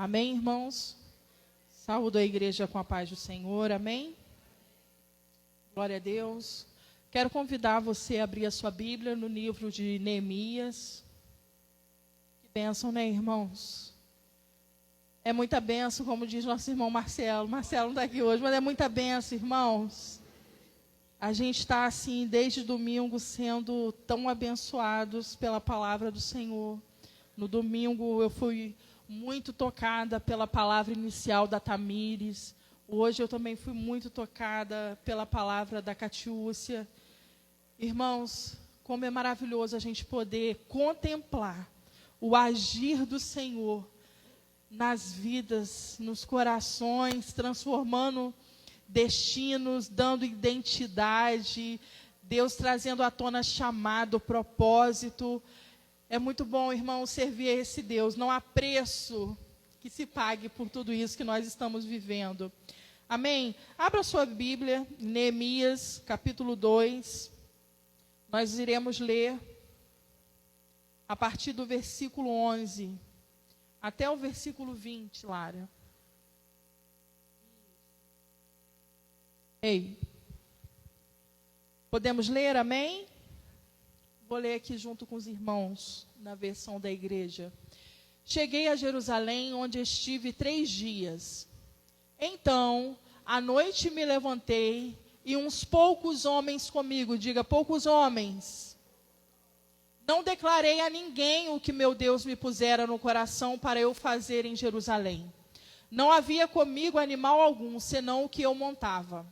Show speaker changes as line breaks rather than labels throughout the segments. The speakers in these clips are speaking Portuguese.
Amém, irmãos? Saúdo a igreja com a paz do Senhor, amém? Glória a Deus. Quero convidar você a abrir a sua Bíblia no livro de Neemias. Que bênção, né, irmãos? É muita bênção, como diz nosso irmão Marcelo. Marcelo não está aqui hoje, mas é muita bênção, irmãos. A gente está, assim, desde domingo, sendo tão abençoados pela palavra do Senhor. No domingo, eu fui muito tocada pela palavra inicial da Tamires. Hoje eu também fui muito tocada pela palavra da Catiúcia. Irmãos, como é maravilhoso a gente poder contemplar o agir do Senhor nas vidas, nos corações, transformando destinos, dando identidade, Deus trazendo à tona chamado, propósito. É muito bom, irmão, servir a esse Deus. Não há preço que se pague por tudo isso que nós estamos vivendo. Amém? Abra sua Bíblia, Neemias, capítulo 2. Nós iremos ler a partir do versículo 11 até o versículo 20, Lara. Ei. Podemos ler, amém? Vou ler aqui junto com os irmãos, na versão da igreja. Cheguei a Jerusalém, onde estive 3 dias. Então, à noite me levantei, e uns poucos homens comigo, diga, poucos homens. Não declarei a ninguém o que meu Deus me pusera no coração para eu fazer em Jerusalém. Não havia comigo animal algum, senão o que eu montava.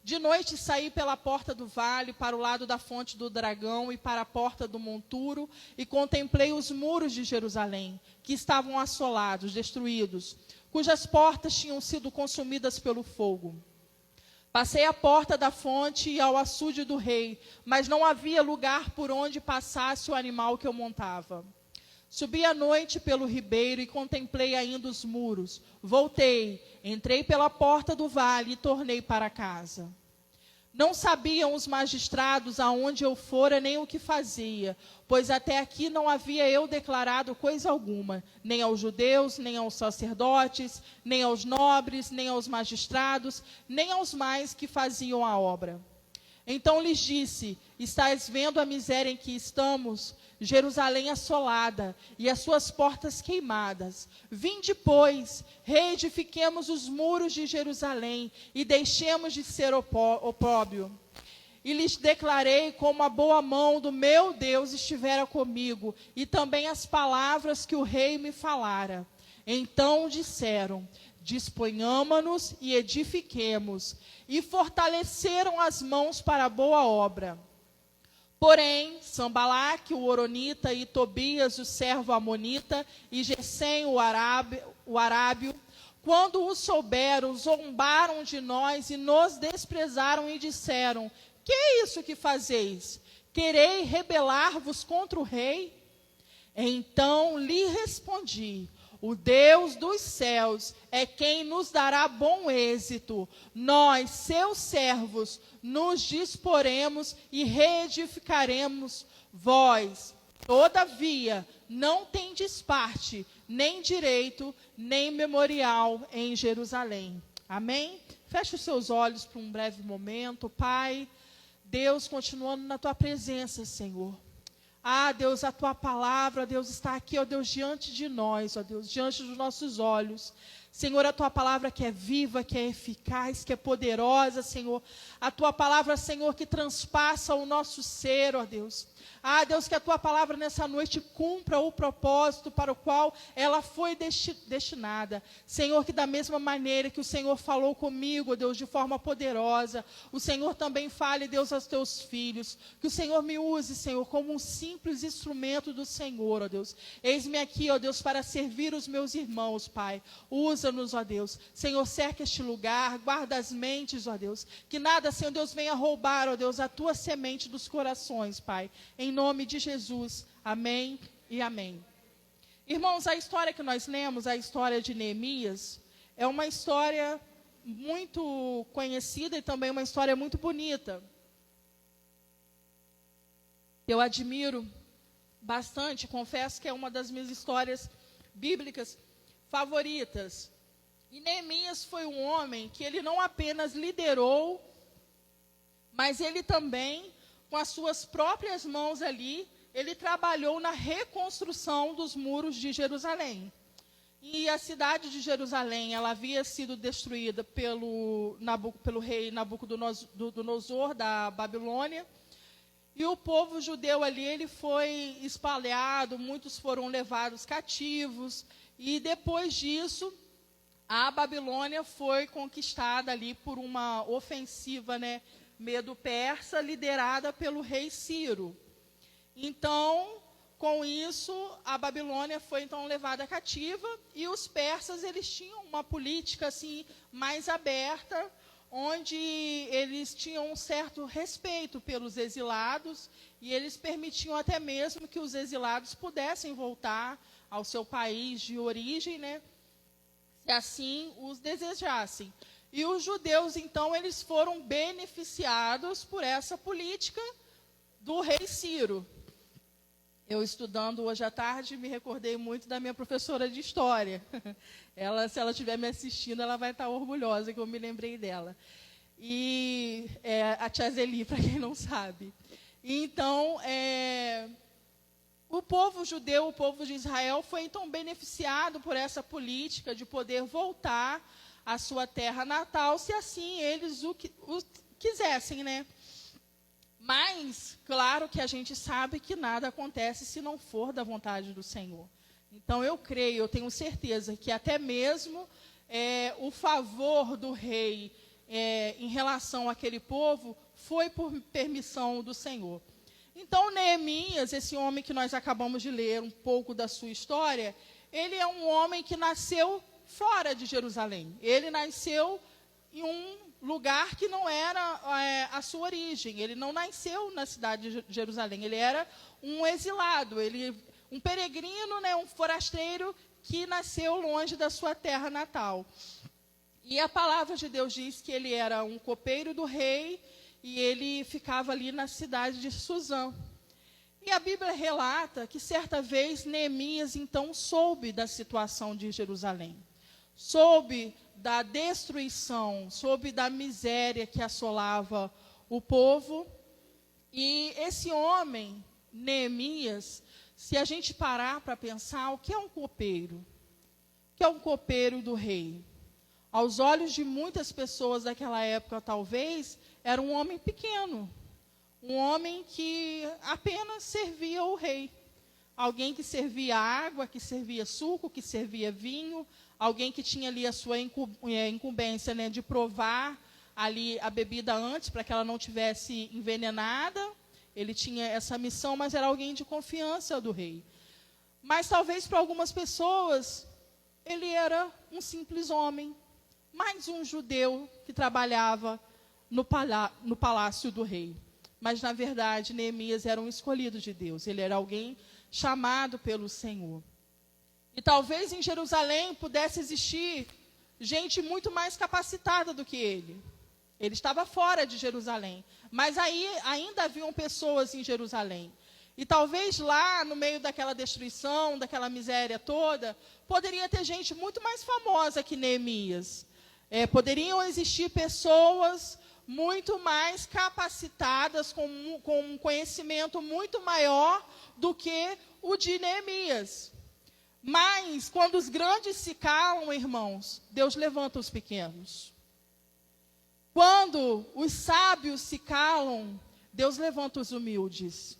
De noite saí pela porta do vale, para o lado da fonte do dragão e para a porta do monturo, e contemplei os muros de Jerusalém, que estavam assolados, destruídos, cujas portas tinham sido consumidas pelo fogo. Passei a porta da fonte e ao açude do rei, mas não havia lugar por onde passasse o animal que eu montava. Subi à noite pelo ribeiro e contemplei ainda os muros. Voltei, entrei pela porta do vale e tornei para casa. Não sabiam os magistrados aonde eu fora nem o que fazia, pois até aqui não havia eu declarado coisa alguma, nem aos judeus, nem aos sacerdotes, nem aos nobres, nem aos magistrados, nem aos mais que faziam a obra. Então lhes disse: estais vendo a miséria em que estamos? Jerusalém assolada e as suas portas queimadas. Vinde, pois, reedifiquemos os muros de Jerusalém e deixemos de ser opróbrio. E lhes declarei como a boa mão do meu Deus estivera comigo, e também as palavras que o rei me falara. Então disseram: disponhamo-nos e edifiquemos, e fortaleceram as mãos para a boa obra. Porém, Sanbalaque, o horonita, e Tobias, o servo amonita, e Gesem, o arábio, quando o souberam, zombaram de nós e nos desprezaram e disseram: que é isso que fazeis? Querei rebelar-vos contra o rei? Então lhe respondi: o Deus dos céus é quem nos dará bom êxito. Nós, seus servos, nos disporemos e reedificaremos. Vós, todavia, não tendes parte, nem direito, nem memorial em Jerusalém. Amém? Feche os seus olhos por um breve momento. Pai, Deus, continuando na tua presença, Senhor. Ah, Deus, a tua palavra, Deus, está aqui, ó Deus, diante de nós, ó Deus, diante dos nossos olhos. Senhor, a tua palavra que é viva, que é eficaz, que é poderosa, Senhor. A tua palavra, Senhor, que transpassa o nosso ser, ó Deus. Ah, Deus, que a tua palavra nessa noite cumpra o propósito para o qual ela foi destinada. Senhor, que da mesma maneira que o Senhor falou comigo, ó Deus, de forma poderosa, o Senhor também fale, Deus, aos teus filhos. Que o Senhor me use, Senhor, como um simples instrumento do Senhor, ó Deus. Eis-me aqui, ó Deus, para servir os meus irmãos, Pai. Usa-nos, ó Deus. Senhor, cerca este lugar, guarda as mentes, ó Deus. Que nada, Senhor Deus, venha roubar, ó Deus, a tua semente dos corações, Pai. Em nome de Jesus. Amém e amém. Irmãos, a história que nós lemos, a história de Neemias, é uma história muito conhecida e também uma história muito bonita. Eu admiro bastante, confesso que é uma das minhas histórias bíblicas favoritas. E Neemias foi um homem que ele não apenas liderou, mas ele também, com as suas próprias mãos ali, ele trabalhou na reconstrução dos muros de Jerusalém. E a cidade de Jerusalém, ela havia sido destruída pelo rei Nabucodonosor da Babilônia. E o povo judeu ali, ele foi espalhado, muitos foram levados cativos. E depois disso, a Babilônia foi conquistada ali por uma ofensiva, né, medo-persa, liderada pelo rei Ciro. Então, com isso, a Babilônia foi então levada cativa, e os persas, eles tinham uma política assim mais aberta, onde eles tinham um certo respeito pelos exilados, e eles permitiam até mesmo que os exilados pudessem voltar ao seu país de origem, né, se assim os desejassem. E os judeus, então, eles foram beneficiados por essa política do rei Ciro. Eu, estudando hoje à tarde, me recordei muito da minha professora de história. Ela, se ela estiver me assistindo, ela vai estar orgulhosa que eu me lembrei dela. E a tia Zeli, para quem não sabe. E, então, o povo judeu, o povo de Israel, foi então beneficiado por essa política de poder voltar à sua terra natal, se assim eles o quisessem, né? Mas, claro que a gente sabe que nada acontece se não for da vontade do Senhor. Então, eu creio, eu tenho certeza que até mesmo o favor do rei em relação àquele povo foi por permissão do Senhor. Então, Neemias, esse homem que nós acabamos de ler um pouco da sua história, ele é um homem que nasceu fora de Jerusalém. Ele nasceu em um lugar que não era a sua origem. Ele não nasceu na cidade de Jerusalém. Ele era um exilado, um peregrino, né, um forasteiro que nasceu longe da sua terra natal. E a palavra de Deus diz que ele era um copeiro do rei, e ele ficava ali na cidade de Suzã. E a Bíblia relata que certa vez Neemias então soube da situação de Jerusalém. Soube da destruição, soube da miséria que assolava o povo. E esse homem, Neemias, se a gente parar para pensar, o que é um copeiro? O que é um copeiro do rei? Aos olhos de muitas pessoas daquela época, talvez, era um homem pequeno. Um homem que apenas servia o rei. Alguém que servia água, que servia suco, que servia vinho. Alguém que tinha ali a sua incumbência, né, de provar ali a bebida antes, para que ela não tivesse envenenada. Ele tinha essa missão, mas era alguém de confiança do rei. Mas talvez para algumas pessoas, ele era um simples homem, mais um judeu que trabalhava no palácio do rei. Mas, na verdade, Neemias era um escolhido de Deus. Ele era alguém chamado pelo Senhor. E talvez em Jerusalém pudesse existir gente muito mais capacitada do que ele. Ele estava fora de Jerusalém. Mas aí ainda haviam pessoas em Jerusalém. E talvez lá, no meio daquela destruição, daquela miséria toda, poderia ter gente muito mais famosa que Neemias. Poderiam existir pessoas muito mais capacitadas, com um conhecimento muito maior do que o de Neemias. Mas, quando os grandes se calam, irmãos, Deus levanta os pequenos. Quando os sábios se calam, Deus levanta os humildes.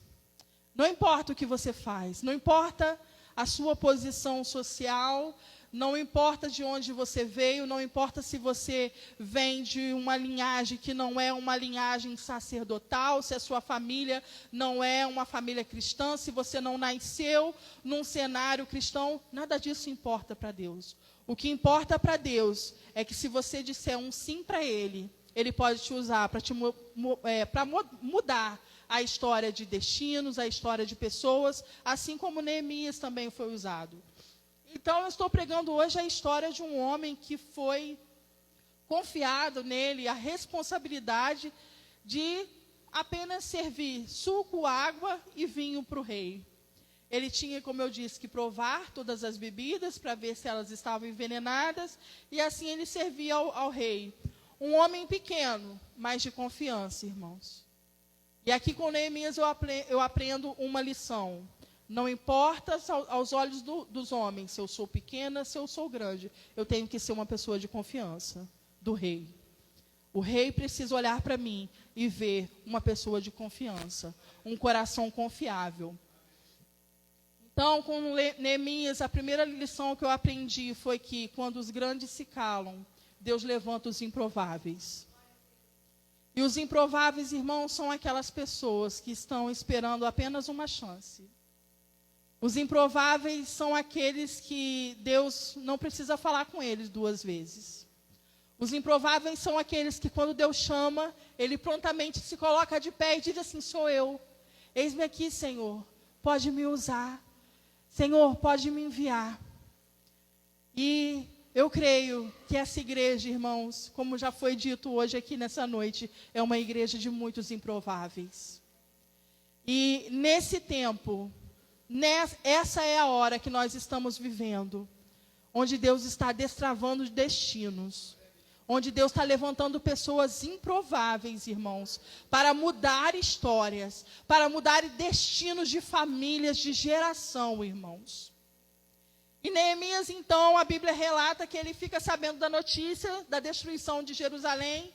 Não importa o que você faz, não importa a sua posição social, não importa de onde você veio, não importa se você vem de uma linhagem que não é uma linhagem sacerdotal, se a sua família não é uma família cristã, se você não nasceu num cenário cristão, nada disso importa para Deus. O que importa para Deus é que se você disser um sim para Ele, Ele pode te usar para mudar a história de destinos, a história de pessoas, assim como Neemias também foi usado. Então, eu estou pregando hoje a história de um homem que foi confiado nele a responsabilidade de apenas servir suco, água e vinho para o rei. Ele tinha, como eu disse, que provar todas as bebidas para ver se elas estavam envenenadas, e assim ele servia ao rei. Um homem pequeno, mas de confiança, irmãos. E aqui com Neemias eu aprendo uma lição. Não importa aos olhos dos homens, se eu sou pequena, se eu sou grande, eu tenho que ser uma pessoa de confiança do rei. O rei precisa olhar para mim e ver uma pessoa de confiança, um coração confiável. Então, com Neemias, a primeira lição que eu aprendi foi que quando os grandes se calam, Deus levanta os improváveis. E os improváveis, irmãos, são aquelas pessoas que estão esperando apenas uma chance. Os improváveis são aqueles que Deus não precisa falar com eles 2 vezes. Os improváveis são aqueles que, quando Deus chama, ele prontamente se coloca de pé e diz assim: sou eu. Eis-me aqui, Senhor. Pode me usar. Senhor, pode me enviar. E eu creio que essa igreja, irmãos, como já foi dito hoje aqui nessa noite, é uma igreja de muitos improváveis. E nesse tempo, essa é a hora que nós estamos vivendo, onde Deus está destravando destinos, onde Deus está levantando pessoas improváveis, irmãos, para mudar histórias, para mudar destinos de famílias, de geração, irmãos. E Neemias, então, a Bíblia relata que ele fica sabendo da notícia da destruição de Jerusalém,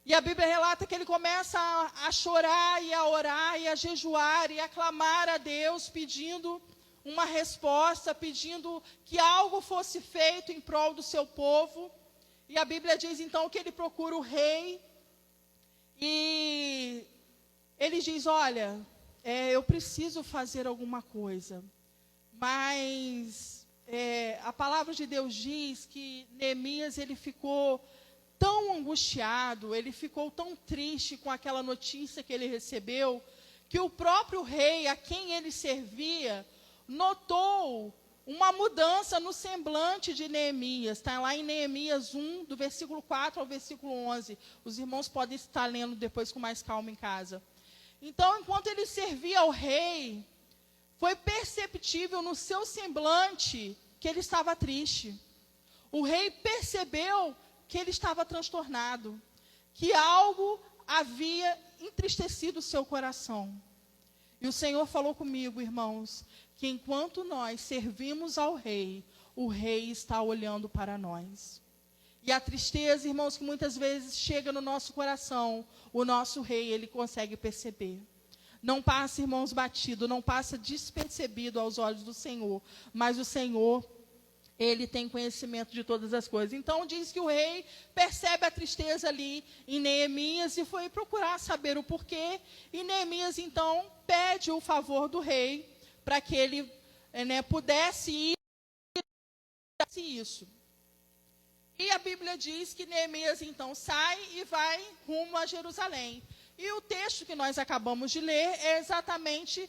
e a Bíblia relata que ele começa a chorar e a orar e a jejuar e a clamar a Deus, pedindo uma resposta, pedindo que algo fosse feito em prol do seu povo. E a Bíblia diz, então, que ele procura o rei, e ele diz, olha, eu preciso fazer alguma coisa. Mas a palavra de Deus diz que Neemias, ele ficou tão angustiado, ele ficou tão triste com aquela notícia que ele recebeu, que o próprio rei, a quem ele servia, notou uma mudança no semblante de Neemias. Está lá em Neemias 1, do versículo 4 ao versículo 11. Os irmãos podem estar lendo depois com mais calma em casa. Então, enquanto ele servia ao rei, foi perceptível no seu semblante que ele estava triste. O rei percebeu que ele estava transtornado, que algo havia entristecido o seu coração. E o Senhor falou comigo, irmãos, que enquanto nós servimos ao rei, o rei está olhando para nós. E a tristeza, irmãos, que muitas vezes chega no nosso coração, o nosso rei, ele consegue perceber. Não passa, irmãos, batido, não passa despercebido aos olhos do Senhor, mas o Senhor, ele tem conhecimento de todas as coisas. Então, diz que o rei percebe a tristeza ali em Neemias e foi procurar saber o porquê. E Neemias, então, pede o favor do rei para que ele pudesse ir isso. E a Bíblia diz que Neemias, então, sai e vai rumo a Jerusalém. E o texto que nós acabamos de ler é exatamente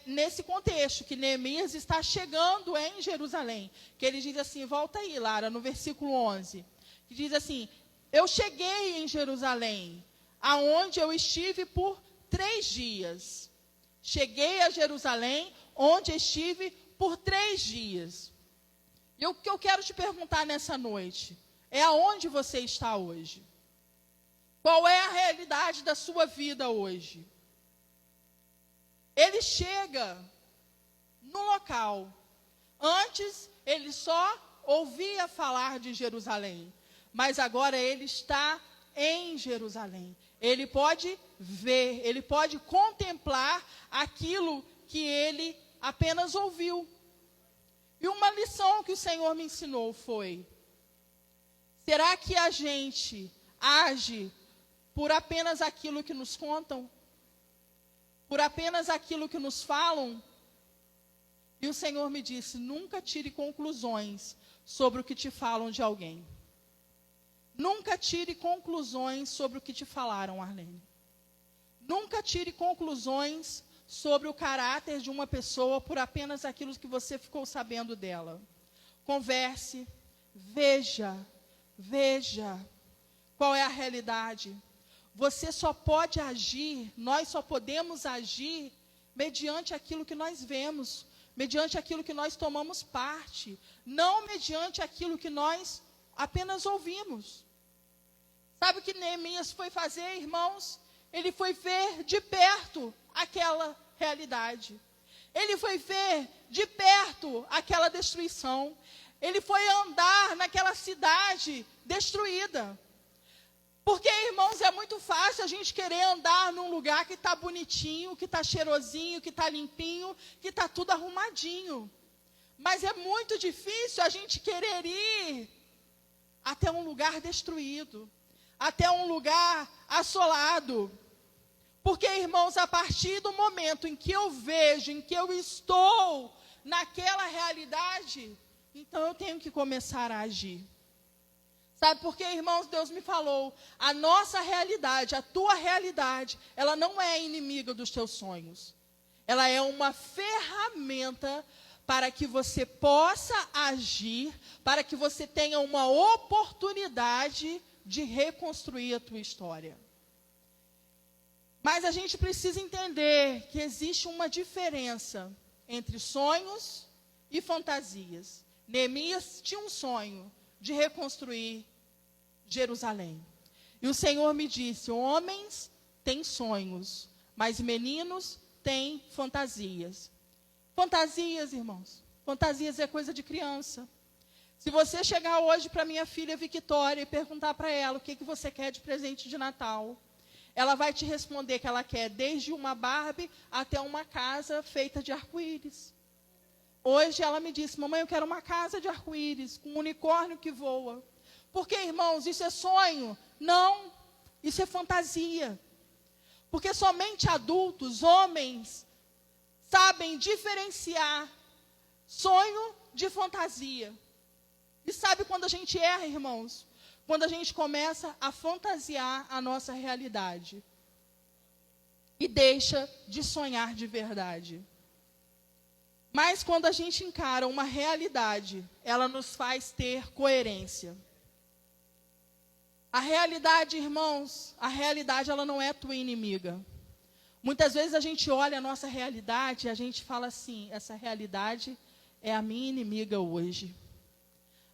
nesse contexto, que Neemias está chegando em Jerusalém. Que ele diz assim, volta aí, Lara, no versículo 11. Que diz assim, eu cheguei em Jerusalém, aonde eu estive por 3 dias. Cheguei a Jerusalém, onde estive por 3 dias. E o que eu quero te perguntar nessa noite é aonde você está hoje? Qual é a realidade da sua vida hoje? Ele chega no local. Antes, ele só ouvia falar de Jerusalém. Mas agora ele está em Jerusalém. Ele pode ver, ele pode contemplar aquilo que ele apenas ouviu. E uma lição que o Senhor me ensinou foi: será que a gente age por apenas aquilo que nos contam? Por apenas aquilo que nos falam? E o Senhor me disse, nunca tire conclusões sobre o que te falam de alguém. Nunca tire conclusões sobre o que te falaram, Arlene. Nunca tire conclusões sobre o caráter de uma pessoa por apenas aquilo que você ficou sabendo dela. Converse, veja qual é a realidade. Você só pode agir, nós só podemos agir mediante aquilo que nós vemos, mediante aquilo que nós tomamos parte, não mediante aquilo que nós apenas ouvimos. Sabe o que Neemias foi fazer, irmãos? Ele foi ver de perto aquela realidade. Ele foi ver de perto aquela destruição. Ele foi andar naquela cidade destruída. Porque, irmãos, é muito fácil a gente querer andar num lugar que está bonitinho, que está cheirosinho, que está limpinho, que está tudo arrumadinho. Mas é muito difícil a gente querer ir até um lugar destruído, até um lugar assolado. Porque, irmãos, a partir do momento em que eu vejo, em que eu estou naquela realidade, então eu tenho que começar a agir. Sabe por quê, irmãos? Deus me falou, a nossa realidade, a tua realidade, ela não é inimiga dos teus sonhos. Ela é uma ferramenta para que você possa agir, para que você tenha uma oportunidade de reconstruir a tua história. Mas a gente precisa entender que existe uma diferença entre sonhos e fantasias. Neemias tinha um sonho de reconstruir Jerusalém. E o Senhor me disse, homens têm sonhos, mas meninos têm fantasias. Fantasias, irmãos, fantasias é coisa de criança. Se você chegar hoje para minha filha Victória e perguntar para ela o que você quer de presente de Natal, ela vai te responder que ela quer desde uma Barbie até uma casa feita de arco-íris. Hoje ela me disse, mamãe, eu quero uma casa de arco-íris, com um unicórnio que voa. Por que, irmãos, isso é sonho? Não, isso é fantasia. Porque somente adultos, homens, sabem diferenciar sonho de fantasia. E sabe quando a gente erra, irmãos? Quando a gente começa a fantasiar a nossa realidade. E deixa de sonhar de verdade. Mas quando a gente encara uma realidade, ela nos faz ter coerência. A realidade, irmãos, a realidade ela não é tua inimiga. Muitas vezes a gente olha a nossa realidade e a gente fala assim, essa realidade é a minha inimiga hoje.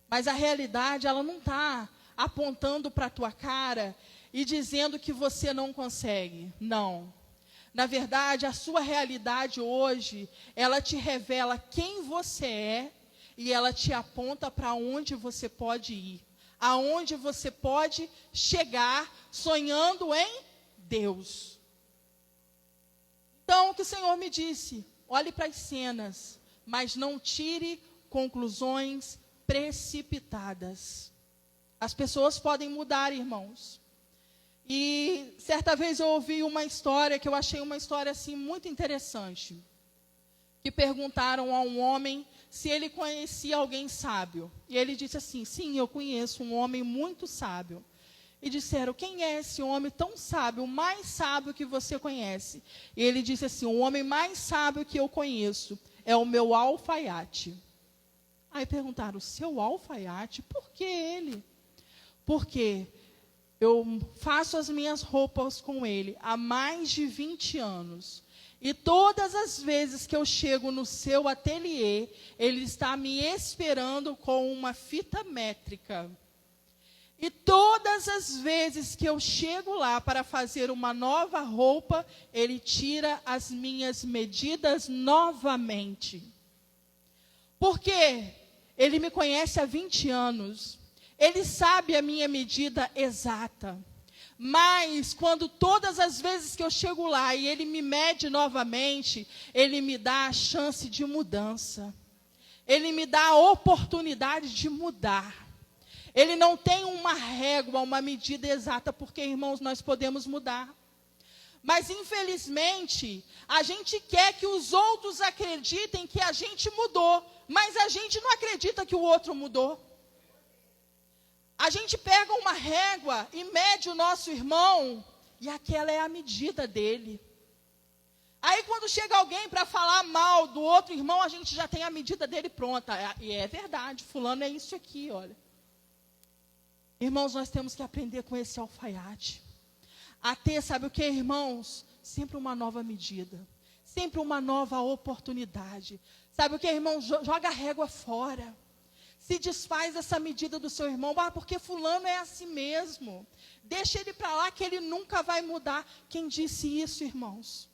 Mas a realidade, ela não está apontando para a tua cara e dizendo que você não consegue. Não. Na verdade, a sua realidade hoje, ela te revela quem você é e ela te aponta para onde você pode ir. Aonde você pode chegar sonhando em Deus. Então, o que o Senhor me disse, olhe para as cenas, mas não tire conclusões precipitadas. As pessoas podem mudar, irmãos. E certa vez eu ouvi uma história, que eu achei uma história assim muito interessante. Que perguntaram a um homem se ele conhecia alguém sábio. E ele disse assim, sim, eu conheço um homem muito sábio. E disseram, quem é esse homem tão sábio, o mais sábio que você conhece? E ele disse assim, o homem mais sábio que eu conheço é o meu alfaiate. Aí perguntaram, seu alfaiate, por que ele? Porque eu faço as minhas roupas com ele há mais de 20 anos. E todas as vezes que eu chego no seu ateliê, ele está me esperando com uma fita métrica. E todas as vezes que eu chego lá para fazer uma nova roupa, ele tira as minhas medidas novamente. Porque ele me conhece há 20 anos. Ele sabe a minha medida exata. Mas, quando todas as vezes que eu chego lá e ele me mede novamente, ele me dá a chance de mudança. Ele me dá a oportunidade de mudar. Ele não tem uma régua, uma medida exata, porque, irmãos, nós podemos mudar. Mas, infelizmente, a gente quer que os outros acreditem que a gente mudou, mas a gente não acredita que o outro mudou. A gente pega uma régua e mede o nosso irmão, e aquela é a medida dele. Aí quando chega alguém para falar mal do outro irmão, a gente já tem a medida dele pronta. E é verdade, fulano é isso aqui, olha. Irmãos, nós temos que aprender com esse alfaiate. A ter, sabe o que, irmãos? Sempre uma nova medida. sempre uma nova oportunidade. Sabe o que, irmão? Joga a régua fora. Se desfaz essa medida do seu irmão. Porque fulano é assim mesmo. Deixa ele para lá que ele nunca vai mudar. Quem disse isso, irmãos?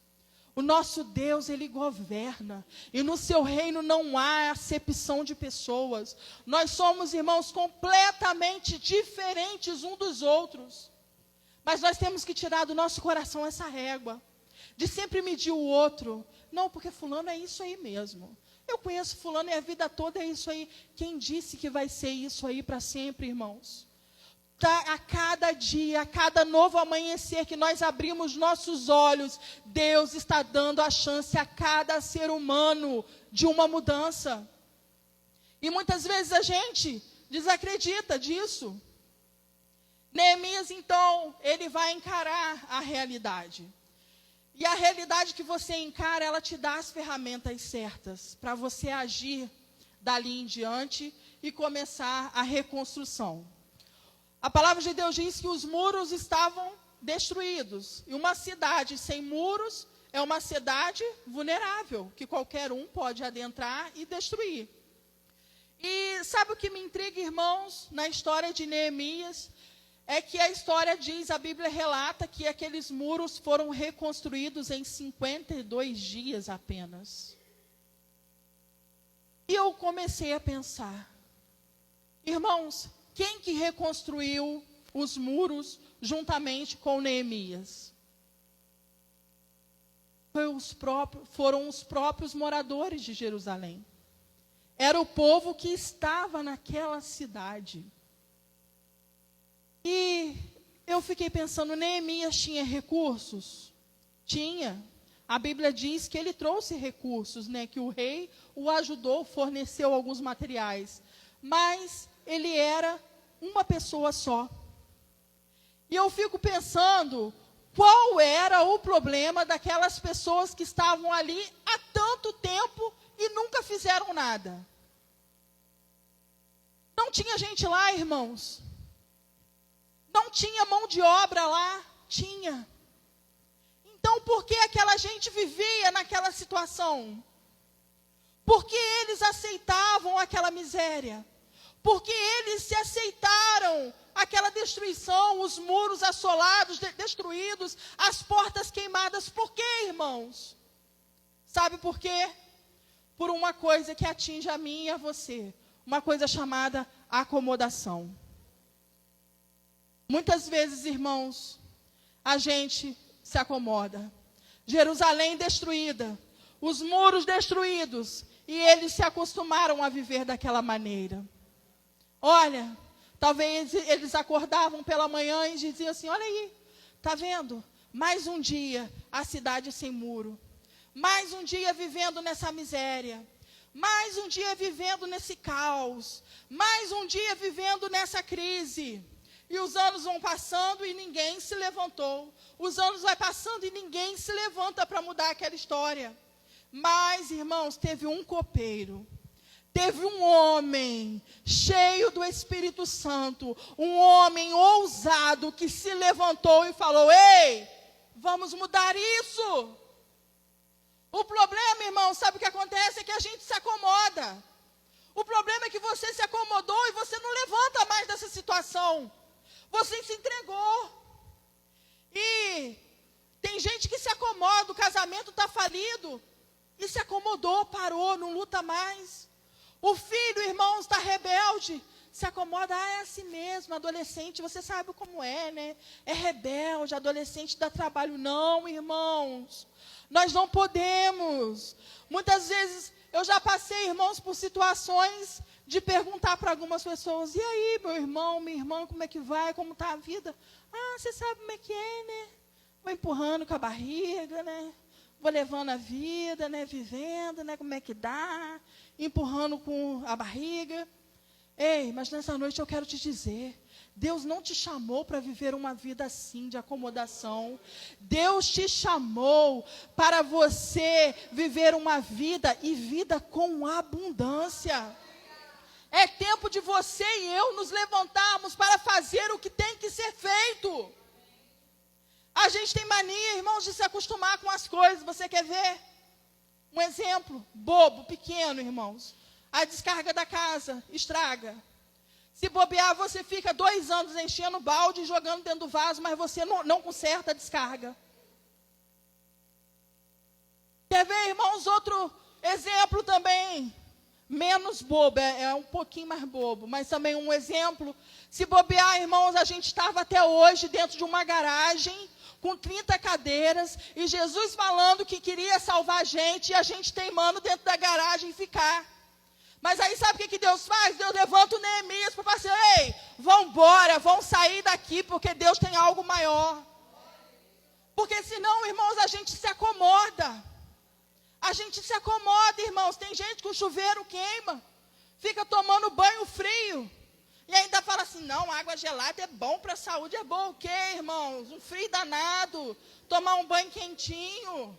O nosso Deus, Ele governa. E no seu reino não há acepção de pessoas. Nós somos, irmãos, completamente diferentes uns dos outros. Mas nós temos que tirar do nosso coração essa régua. De sempre medir o outro. Não, porque fulano é isso aí mesmo. Eu conheço fulano e a vida toda é isso aí. Quem disse que vai ser isso aí para sempre, irmãos? A cada dia, a cada novo amanhecer que nós abrimos nossos olhos, Deus está dando a chance a cada ser humano de uma mudança. E muitas vezes a gente desacredita disso. Neemias, então, ele vai encarar a realidade. E a realidade que você encara, ela te dá as ferramentas certas para você agir dali em diante e começar a reconstrução. A palavra de Deus diz que os muros estavam destruídos. E uma cidade sem muros é uma cidade vulnerável, que qualquer um pode adentrar e destruir. E sabe o que me intriga, irmãos, na história de Neemias? É que a história diz, a Bíblia relata que aqueles muros foram reconstruídos em 52 dias apenas. E eu comecei a pensar, irmãos, quem que reconstruiu os muros juntamente com Neemias? Foram os próprios moradores de Jerusalém. Era o povo que estava naquela cidade. E eu fiquei pensando, Neemias tinha recursos? Tinha. A Bíblia diz que ele trouxe recursos, né? Que o rei o ajudou, forneceu alguns materiais. Mas ele era uma pessoa só. E eu fico pensando, qual era o problema daquelas pessoas que estavam ali há tanto tempo e nunca fizeram nada? Não tinha gente lá, irmãos? Não tinha mão de obra lá? Tinha. Então, por que aquela gente vivia naquela situação? Por que eles aceitavam aquela miséria? Porque eles se aceitaram aquela destruição, os muros assolados, destruídos, as portas queimadas. Por quê, irmãos? Sabe por quê? Por uma coisa que atinge a mim e a você. Uma coisa chamada acomodação. Muitas vezes, irmãos, a gente se acomoda. Jerusalém destruída, os muros destruídos, e eles se acostumaram a viver daquela maneira. Olha, talvez eles acordavam pela manhã e diziam assim, olha aí, está vendo? Mais um dia, a cidade sem muro. Mais um dia vivendo nessa miséria. Mais um dia vivendo nesse caos. Mais um dia vivendo nessa crise. E os anos vão passando e ninguém se levantou. Os anos vão passando e ninguém se levanta para mudar aquela história. Mas, irmãos, teve um copeiro. Teve um homem cheio do Espírito Santo, um homem ousado que se levantou e falou, ei, vamos mudar isso. O problema, irmão, sabe o que acontece? É que a gente se acomoda. O problema é que você se acomodou e você não levanta mais dessa situação. Você se entregou. E tem gente que se acomoda, o casamento está falido. E se acomodou, parou, não luta mais. O filho, irmãos, está rebelde, se acomoda, é assim mesmo, adolescente, você sabe como é, né? É rebelde, adolescente dá trabalho. Não, irmãos, nós não podemos. Muitas vezes, eu já passei, irmãos, por situações de perguntar para algumas pessoas, e aí, meu irmão, minha irmã, como é que vai, como está a vida? Ah, você sabe como é que é, né? Vou empurrando com a barriga, né? Vou levando a vida, né? Vivendo, né? Como é que dá? Empurrando com a barriga. Ei, mas nessa noite eu quero te dizer, Deus não te chamou para viver uma vida assim, de acomodação. Deus te chamou para você viver uma vida, e vida com abundância. É tempo de você e eu nos levantarmos para fazer o que tem que ser feito. A gente tem mania, irmãos, de se acostumar com as coisas. Você quer ver? Um exemplo bobo, pequeno, irmãos. A descarga da casa estraga. Se bobear, você fica 2 anos enchendo balde e jogando dentro do vaso, mas você não conserta a descarga. Quer ver, irmãos, outro exemplo também, menos bobo, é um pouquinho mais bobo, mas também um exemplo. Se bobear, irmãos, a gente estava até hoje dentro de uma garagem, com 30 cadeiras, e Jesus falando que queria salvar a gente, e a gente teimando dentro da garagem ficar. Mas aí sabe o que Deus faz? Deus levanta o Neemias para falar assim, ei, vão embora, vão sair daqui, porque Deus tem algo maior. Porque senão, irmãos, a gente se acomoda. A gente se acomoda, irmãos. Tem gente que o chuveiro queima, fica tomando banho frio, e ainda fala assim, não, água gelada é bom para a saúde. É bom o quê, irmãos? Um frio danado, tomar um banho quentinho.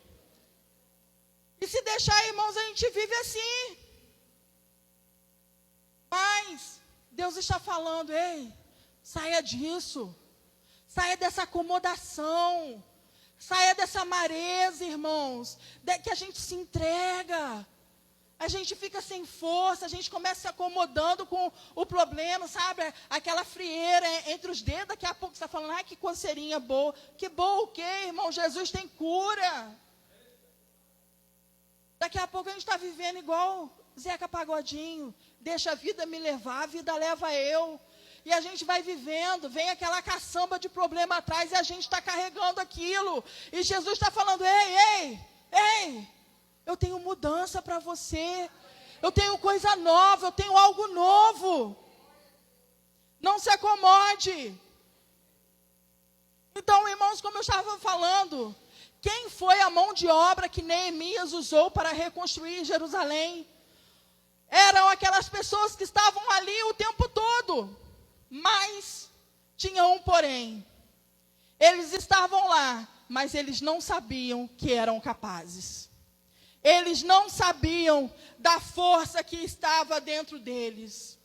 E se deixar, irmãos, a gente vive assim. Mas Deus está falando, ei, saia disso, saia dessa acomodação, saia dessa amareza, irmãos, que a gente se entrega, a gente fica sem força, a gente começa se acomodando com o problema, sabe? Aquela frieira entre os dedos, daqui a pouco você está falando, ai, que coceirinha boa. Que boa o quê, irmão? Jesus tem cura. Daqui a pouco a gente está vivendo igual Zeca Pagodinho, deixa a vida me levar, a vida leva eu. E a gente vai vivendo, vem aquela caçamba de problema atrás e a gente está carregando aquilo. E Jesus está falando, ei, eu tenho mudança para você. Eu tenho coisa nova, eu tenho algo novo. Não se acomode. Então, irmãos, como eu estava falando, quem foi a mão de obra que Neemias usou para reconstruir Jerusalém? Eram aquelas pessoas que estavam ali o tempo todo. Mas tinha um porém. Eles estavam lá, mas eles não sabiam que eram capazes. Eles não sabiam da força que estava dentro deles.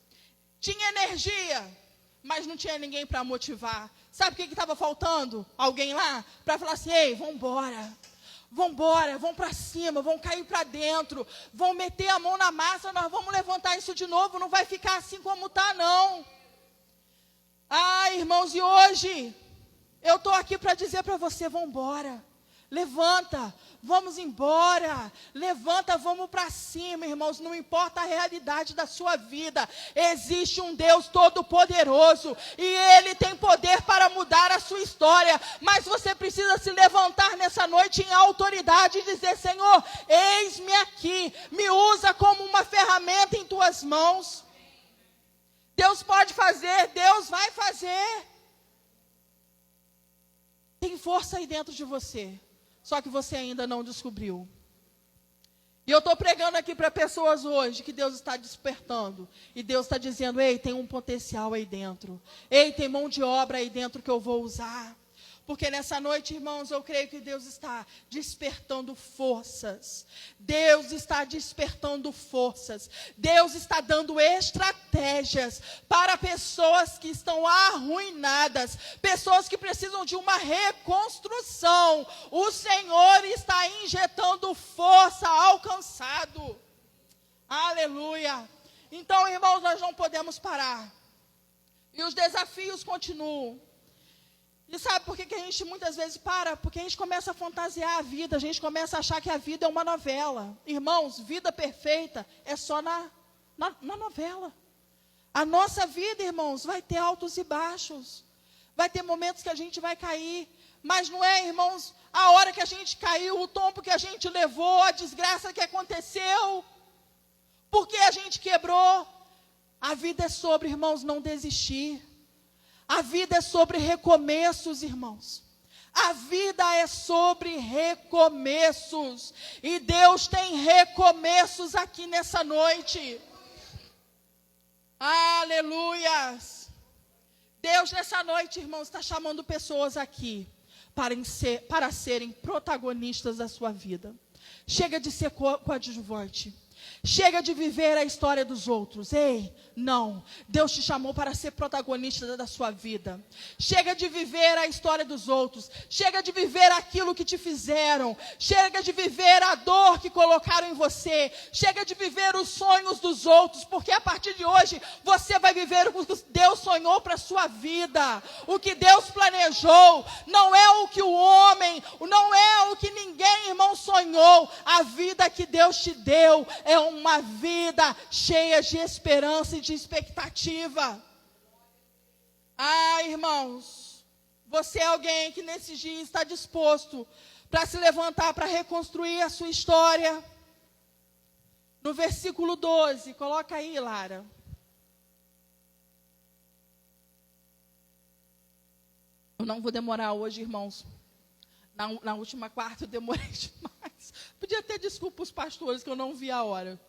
Tinha energia, mas não tinha ninguém para motivar. Sabe o que estava faltando? Alguém lá para falar assim, ei, vamos embora. Vamos embora, vamos para cima, vamos cair para dentro, vamos meter a mão na massa, nós vamos levantar isso de novo, não vai ficar assim como está, não. Ah, irmãos, e hoje, eu estou aqui para dizer para você, vamos embora, levanta, vamos embora, levanta, vamos para cima, irmãos, não importa a realidade da sua vida, existe um Deus todo-poderoso, e Ele tem poder para mudar a sua história, mas você precisa se levantar nessa noite em autoridade e dizer, Senhor, eis-me aqui, me usa como uma ferramenta em tuas mãos. Deus pode fazer, Deus vai fazer. Tem força aí dentro de você, só que você ainda não descobriu. E eu estou pregando aqui para pessoas hoje que Deus está despertando. E Deus está dizendo, ei, tem um potencial aí dentro. Ei, tem mão de obra aí dentro que eu vou usar. Porque nessa noite, irmãos, eu creio que Deus está despertando forças. Deus está despertando forças. Deus está dando estratégias para pessoas que estão arruinadas. Pessoas que precisam de uma reconstrução. O Senhor está injetando força ao cansado. Aleluia. Então, irmãos, nós não podemos parar. E os desafios continuam. E sabe por que a gente muitas vezes para? Porque a gente começa a fantasiar a vida, a gente começa a achar que a vida é uma novela. Irmãos, vida perfeita é só na novela. A nossa vida, irmãos, vai ter altos e baixos. Vai ter momentos que a gente vai cair. Mas não é, irmãos, a hora que a gente caiu, o tombo que a gente levou, a desgraça que aconteceu. Porque a gente quebrou. A vida é sobre, irmãos, não desistir. A vida é sobre recomeços, irmãos. A vida é sobre recomeços. E Deus tem recomeços aqui nessa noite. Aleluias. Deus nessa noite, irmãos, está chamando pessoas aqui para serem protagonistas da sua vida. Chega de ser coadjuvante. Chega de viver a história dos outros. Ei, não. Deus te chamou para ser protagonista da sua vida. Chega de viver a história dos outros. Chega de viver aquilo que te fizeram. Chega de viver a dor que colocaram em você. Chega de viver os sonhos dos outros. Porque a partir de hoje, você vai viver o que Deus sonhou para a sua vida. O que Deus planejou. Não é o que o homem, não é o que ninguém, irmão, sonhou. A vida que Deus te deu é uma vida cheia de esperança e de expectativa. Ah, irmãos, você é alguém que nesses dias está disposto para se levantar, para reconstruir a sua história. No versículo 12, coloca aí, Lara. Eu não vou demorar hoje, irmãos. Na última quarta eu demorei demais. Podia ter desculpa os pastores que eu não vi a hora.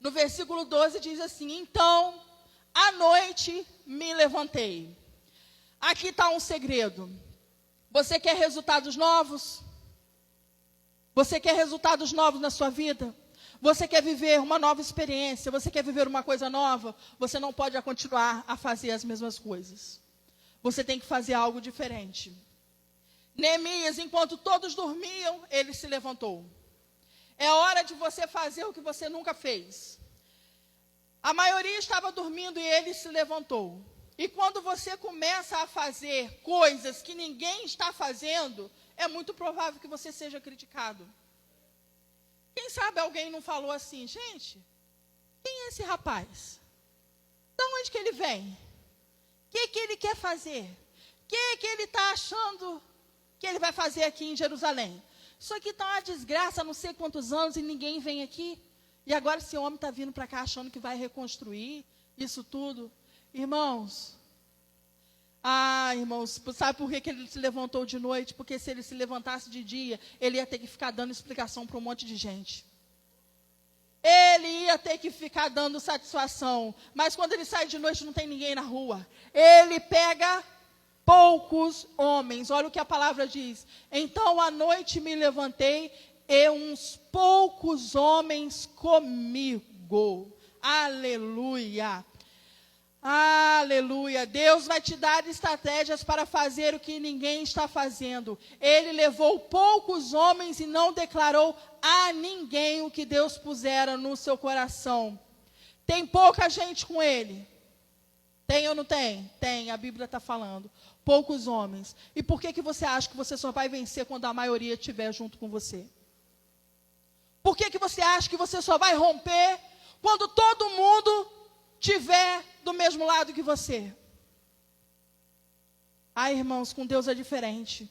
No versículo 12 diz assim: então, à noite me levantei. Aqui está um segredo. Você quer resultados novos? Você quer resultados novos na sua vida? Você quer viver uma nova experiência? Você quer viver uma coisa nova? Você não pode continuar a fazer as mesmas coisas. Você tem que fazer algo diferente. Neemias, enquanto todos dormiam, ele se levantou. É hora de você fazer o que você nunca fez. A maioria estava dormindo e ele se levantou. E quando você começa a fazer coisas que ninguém está fazendo, é muito provável que você seja criticado. Quem sabe alguém não falou assim: gente, quem é esse rapaz? De onde que ele vem? O que ele quer fazer? O que ele está achando que ele vai fazer aqui em Jerusalém? Isso aqui está uma desgraça há não sei quantos anos e ninguém vem aqui. E agora esse homem está vindo para cá achando que vai reconstruir isso tudo. Irmãos, sabe por que ele se levantou de noite? Porque se ele se levantasse de dia, ele ia ter que ficar dando explicação para um monte de gente. Ele ia ter que ficar dando satisfação. Mas quando ele sai de noite, não tem ninguém na rua. Ele pega poucos homens. Olha o que a palavra diz. Então, à noite me levantei e uns poucos homens comigo. Aleluia. Aleluia. Deus vai te dar estratégias para fazer o que ninguém está fazendo. Ele levou poucos homens e não declarou a ninguém o que Deus pusera no seu coração. Tem pouca gente com ele? Tem ou não tem? Tem, a Bíblia está falando. Poucos homens. E por que você acha que você só vai vencer quando a maioria estiver junto com você? Por que você acha que você só vai romper quando todo mundo estiver do mesmo lado que você? Ah, irmãos, com Deus é diferente.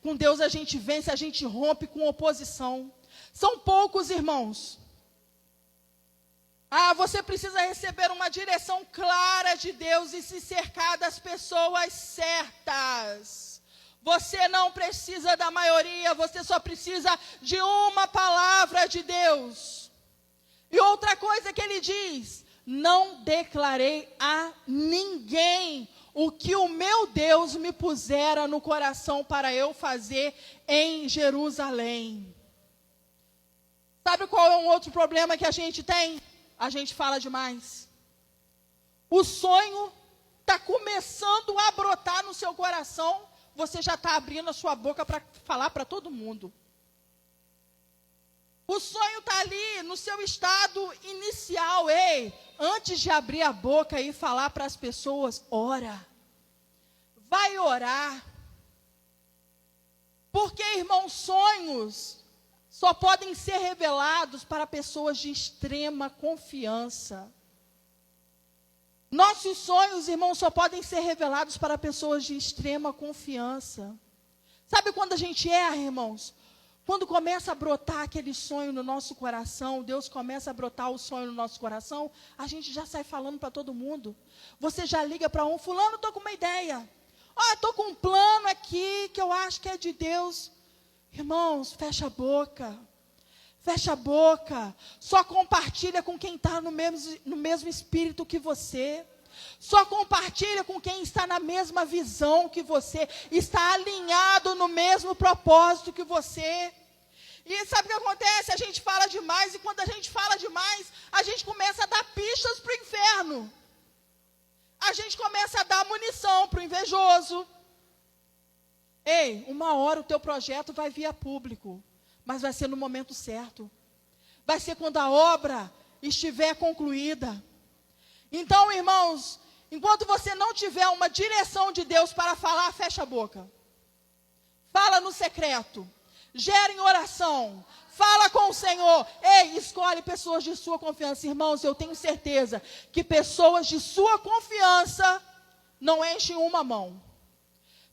Com Deus a gente vence, a gente rompe com oposição. São poucos, irmãos. Ah, você precisa receber uma direção clara de Deus e se cercar das pessoas certas. Você não precisa da maioria, você só precisa de uma palavra de Deus. E outra coisa que ele diz: não declarei a ninguém o que o meu Deus me pusera no coração para eu fazer em Jerusalém. Sabe qual é um outro problema que a gente tem? A gente fala demais. O sonho está começando a brotar no seu coração, você já está abrindo a sua boca para falar para todo mundo. O sonho está ali no seu estado inicial. Ei, antes de abrir a boca e falar para as pessoas, ora. Vai orar. Porque, irmãos, sonhos só podem ser revelados para pessoas de extrema confiança. Nossos sonhos, irmãos, só podem ser revelados para pessoas de extrema confiança. Sabe quando a gente erra, irmãos? Quando começa a brotar aquele sonho no nosso coração, Deus começa a brotar o sonho no nosso coração, a gente já sai falando para todo mundo. Você já liga para um: fulano, estou com uma ideia. Estou com um plano aqui que eu acho que é de Deus. Irmãos, fecha a boca. Fecha a boca. Só compartilha com quem está no mesmo espírito que você. Só compartilha com quem está na mesma visão que você. Está alinhado no mesmo propósito que você. E sabe o que acontece? A gente fala demais, e quando a gente fala demais, a gente começa a dar pistas para o inferno. A gente começa a dar munição para o invejoso. Ei, uma hora o teu projeto vai vir a público, mas vai ser no momento certo. Vai ser quando a obra estiver concluída. Então, irmãos, enquanto você não tiver uma direção de Deus para falar, fecha a boca. Fala no secreto. Gera em oração. Fala com o Senhor. Ei, escolhe pessoas de sua confiança. Irmãos, eu tenho certeza que pessoas de sua confiança não enchem uma mão.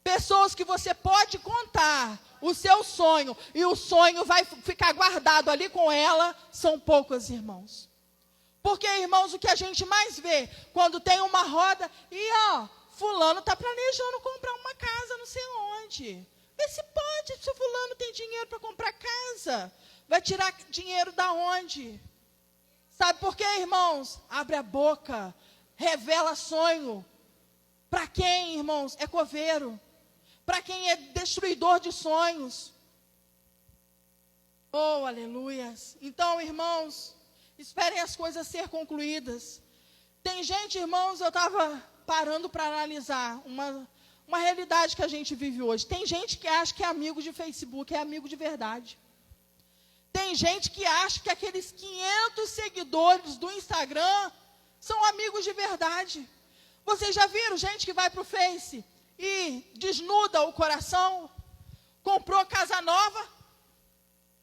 Pessoas que você pode contar o seu sonho, e o sonho vai ficar guardado ali com ela, são poucas, irmãos. Porque, irmãos, o que a gente mais vê, quando tem uma roda, e fulano está planejando comprar uma casa não sei onde. Vê se pode, se o fulano tem dinheiro para comprar casa. Vai tirar dinheiro da onde? Sabe por quê, irmãos? Abre a boca, revela sonho. Para quem, irmãos, é coveiro? Para quem é destruidor de sonhos? Oh, aleluias. Então, irmãos, esperem as coisas ser concluídas. Tem gente, irmãos, eu estava parando para analisar uma realidade que a gente vive hoje. Tem gente que acha que é amigo de Facebook, é amigo de verdade. Tem gente que acha que aqueles 500 seguidores do Instagram são amigos de verdade. Vocês já viram gente que vai para o Face e desnuda o coração? Comprou casa nova,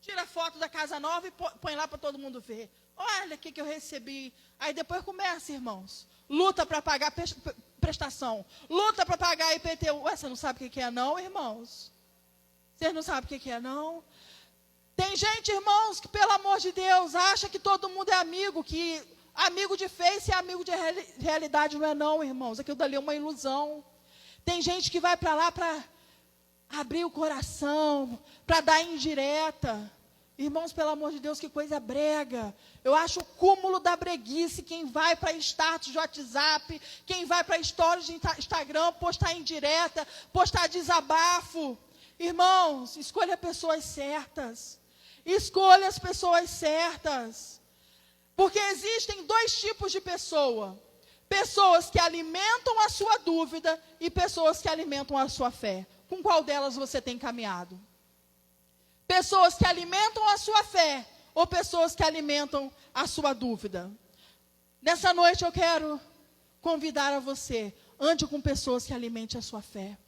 tira foto da casa nova e põe lá para todo mundo ver. Olha o que eu recebi. Aí depois começa, irmãos. Luta para pagar prestação. Luta para pagar IPTU. Ué, você não sabe o que é não, irmãos? Vocês não sabem o que é não? Tem gente, irmãos, que pelo amor de Deus, acha que todo mundo é amigo, que amigo de Face é amigo de realidade. Não é não, irmãos. Aquilo dali é uma ilusão. Tem gente que vai para lá para abrir o coração, para dar indireta. Irmãos, pelo amor de Deus, que coisa brega. Eu acho o cúmulo da breguice quem vai para status de WhatsApp, quem vai para stories de Instagram, postar indireta, postar desabafo. Irmãos, escolha pessoas certas. Escolha as pessoas certas. Porque existem dois tipos de pessoa. Pessoas que alimentam a sua dúvida e pessoas que alimentam a sua fé. Com qual delas você tem caminhado? Pessoas que alimentam a sua fé ou pessoas que alimentam a sua dúvida? Nessa noite eu quero convidar a você, ande com pessoas que alimentem a sua fé.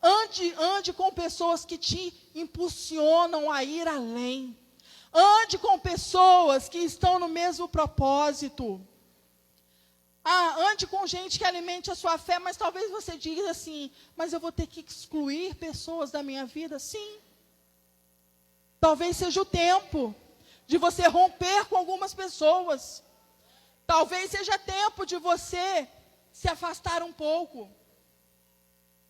Ande com pessoas que te impulsionam a ir além. Ande com pessoas que estão no mesmo propósito. Ande com gente que alimente a sua fé, mas talvez você diga assim, mas eu vou ter que excluir pessoas da minha vida? Sim. Talvez seja o tempo de você romper com algumas pessoas. Talvez seja tempo de você se afastar um pouco.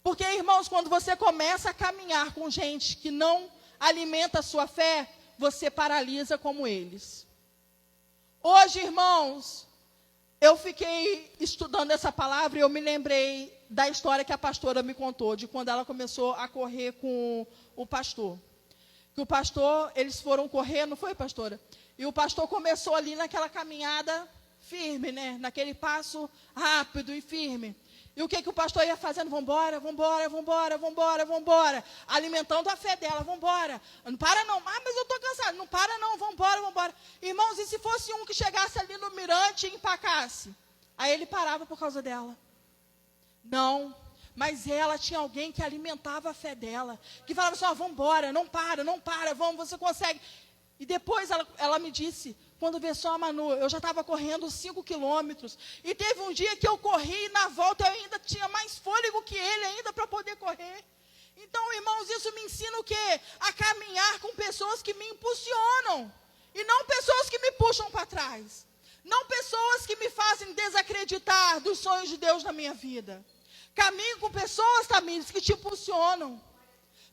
Porque, irmãos, quando você começa a caminhar com gente que não alimenta a sua fé, você paralisa como eles. Hoje, irmãos, eu fiquei estudando essa palavra e eu me lembrei da história que a pastora me contou, de quando ela começou a correr com o pastor. Que o pastor, eles foram correr, não foi, pastora? E o pastor começou ali naquela caminhada firme, né? Naquele passo rápido e firme. E o que o pastor ia fazendo? Vambora, vambora, vambora, vambora, vambora. Alimentando a fé dela, vambora. Não para não, mas eu estou cansado. Não para não, vambora, vambora. Irmãos, e se fosse um que chegasse ali no mirante e empacasse? Aí ele parava por causa dela. Não, mas ela tinha alguém que alimentava a fé dela. Que falava assim, vambora, não para, vamos, você consegue. E depois ela me disse, quando veio só a Manu, eu já estava correndo 5 quilômetros. E teve um dia que eu corri e na volta eu ainda tinha mais fôlego que ele ainda para poder correr. Então, irmãos, isso me ensina o quê? A caminhar com pessoas que me impulsionam. E não pessoas que me puxam para trás. Não pessoas que me fazem desacreditar dos sonhos de Deus na minha vida. Caminho com pessoas, Tamires, que te impulsionam.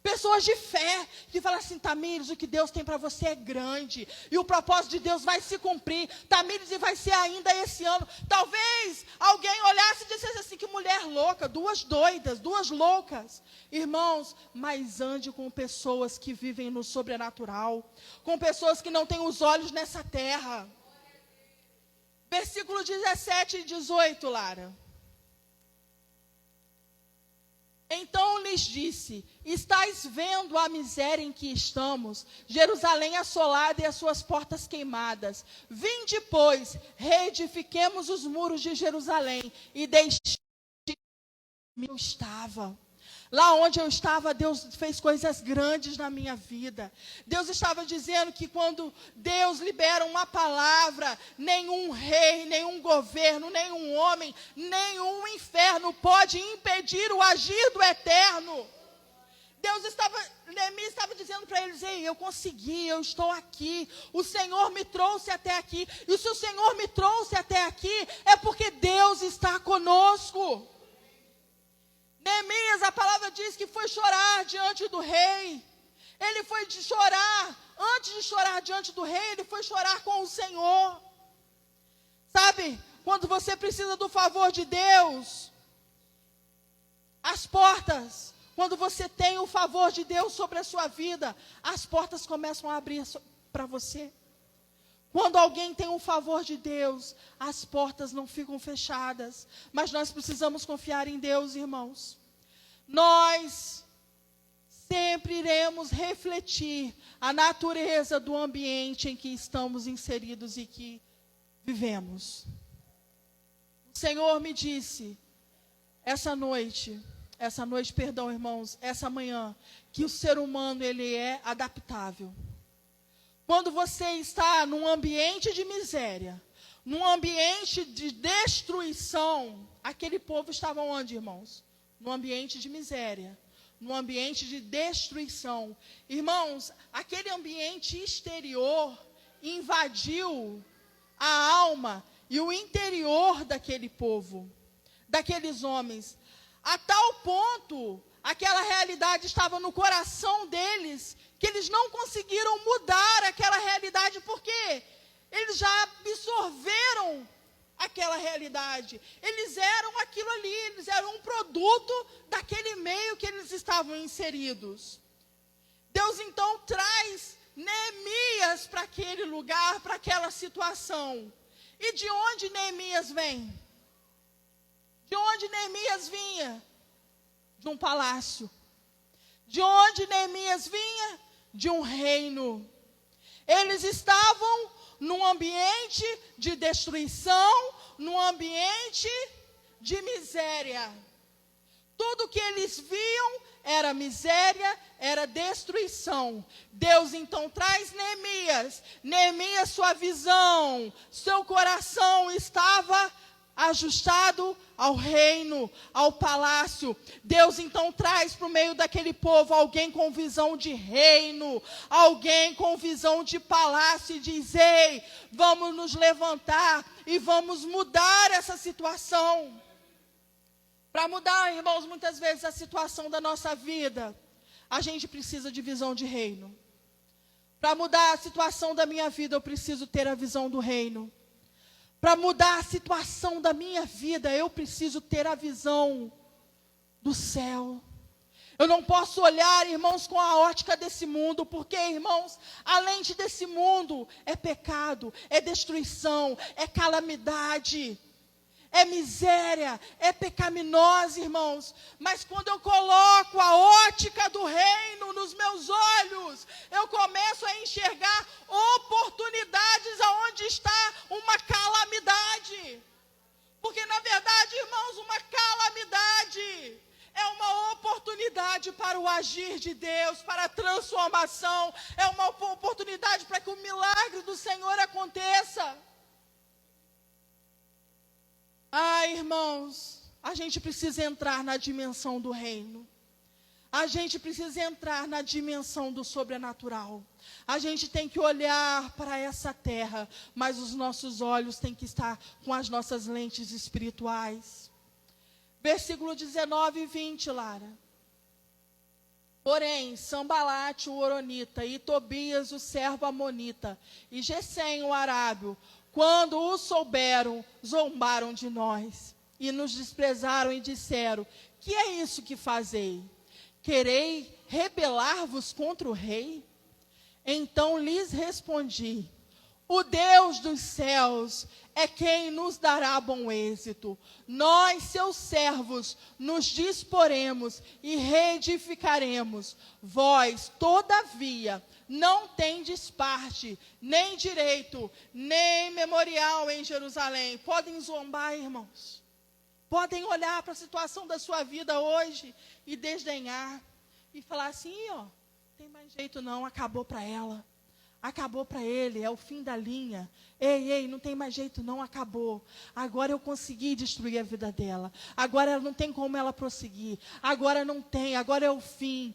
Pessoas de fé, que falam assim: Tamires, o que Deus tem para você é grande, e o propósito de Deus vai se cumprir, Tamires, e vai ser ainda esse ano. Talvez alguém olhasse e dissesse assim: que mulher louca, duas doidas, duas loucas. Irmãos, mas ande com pessoas que vivem no sobrenatural, com pessoas que não têm os olhos nessa terra. Versículo 17 e 18, Lara. Então lhes disse: estais vendo a miséria em que estamos, Jerusalém assolada e as suas portas queimadas. Vinde, pois, reedifiquemos os muros de Jerusalém, e deixemos onde eu estava. Lá onde eu estava, Deus fez coisas grandes na minha vida. Deus estava dizendo que quando Deus libera uma palavra, nenhum rei, nenhum governo, nenhum homem, nenhum inferno pode impedir o agir do eterno. Neemias estava dizendo para eles: ei, eu consegui, eu estou aqui, o Senhor me trouxe até aqui. E se o Senhor me trouxe até aqui, é porque Deus está conosco. Neemias, a palavra diz que foi chorar diante do rei. Ele foi chorar, antes de chorar diante do rei, ele foi chorar com o Senhor. Sabe, quando você precisa do favor de Deus, as portas, quando você tem o favor de Deus sobre a sua vida, as portas começam a abrir para você. Quando alguém tem o favor de Deus, as portas não ficam fechadas. Mas nós precisamos confiar em Deus, irmãos. Nós sempre iremos refletir a natureza do ambiente em que estamos inseridos e que vivemos. O Senhor me disse, essa manhã, que o ser humano, ele é adaptável. Quando você está num ambiente de miséria, num ambiente de destruição, aquele povo estava onde, irmãos? Num ambiente de miséria, num ambiente de destruição. Irmãos, aquele ambiente exterior invadiu a alma e o interior daquele povo, daqueles homens. A tal ponto, aquela realidade estava no coração deles, que eles não conseguiram mudar aquela realidade, porque eles já absorveram aquela realidade. Eles eram aquilo ali, eles eram um produto daquele meio que eles estavam inseridos. Deus então traz Neemias para aquele lugar, para aquela situação. E de onde Neemias vem? De onde Neemias vinha? De um palácio. De onde Neemias vinha? De um reino. Eles estavam num ambiente de destruição, num ambiente de miséria. Tudo que eles viam era miséria, era destruição. Deus então traz Neemias. Neemias, sua visão, seu coração estava ajustado ao reino, ao palácio. Deus então traz para o meio daquele povo alguém com visão de reino, alguém com visão de palácio, e diz: ei, vamos nos levantar e vamos mudar essa situação. Para mudar, irmãos, muitas vezes a situação da nossa vida, a gente precisa de visão de reino. Para mudar a situação da minha vida, eu preciso ter a visão do reino. Para mudar a situação da minha vida, eu preciso ter a visão do céu. Eu não posso olhar, irmãos, com a ótica desse mundo, porque, irmãos, a lente desse mundo é pecado, é destruição, é calamidade, é miséria, é pecaminosa, irmãos. Mas quando eu coloco a ótica do reino nos meus olhos, eu começo a enxergar oportunidades aonde está uma calamidade. Porque, na verdade, irmãos, uma calamidade é uma oportunidade para o agir de Deus, para a transformação. É uma oportunidade para que o milagre do Senhor aconteça. Irmãos, a gente precisa entrar na dimensão do reino. A gente precisa entrar na dimensão do sobrenatural. A gente tem que olhar para essa terra, mas os nossos olhos têm que estar com as nossas lentes espirituais. Versículo 19 e 20, Lara. Porém, Sambalate, o horonita, e Tobias, o servo amonita, e Gesem, o arábio, quando o souberam, zombaram de nós, e nos desprezaram e disseram: que é isso que fazei? Querei rebelar-vos contra o rei? Então lhes respondi: o Deus dos céus é quem nos dará bom êxito. Nós, seus servos, nos disporemos e reedificaremos. Vós, todavia, não tendes parte, nem direito, nem memorial em Jerusalém. Podem zombar, irmãos. Podem olhar para a situação da sua vida hoje e desdenhar. E falar assim, ó, tem mais jeito não, acabou para ela. Acabou para ele, é o fim da linha. Ei, não tem mais jeito não, acabou. Agora eu consegui destruir a vida dela. Agora não tem como ela prosseguir. Agora não tem, agora é o fim.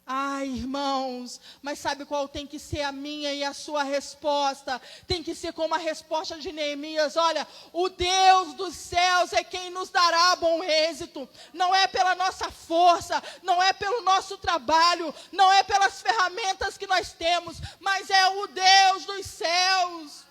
Ai, irmãos, mas sabe qual tem que ser a minha e a sua resposta? Tem que ser como a resposta de Neemias. Olha, o Deus dos céus é quem nos dará bom êxito. Não é pela nossa força, não é pelo nosso trabalho, não é pelas ferramentas que nós temos, mas é o Deus dos céus.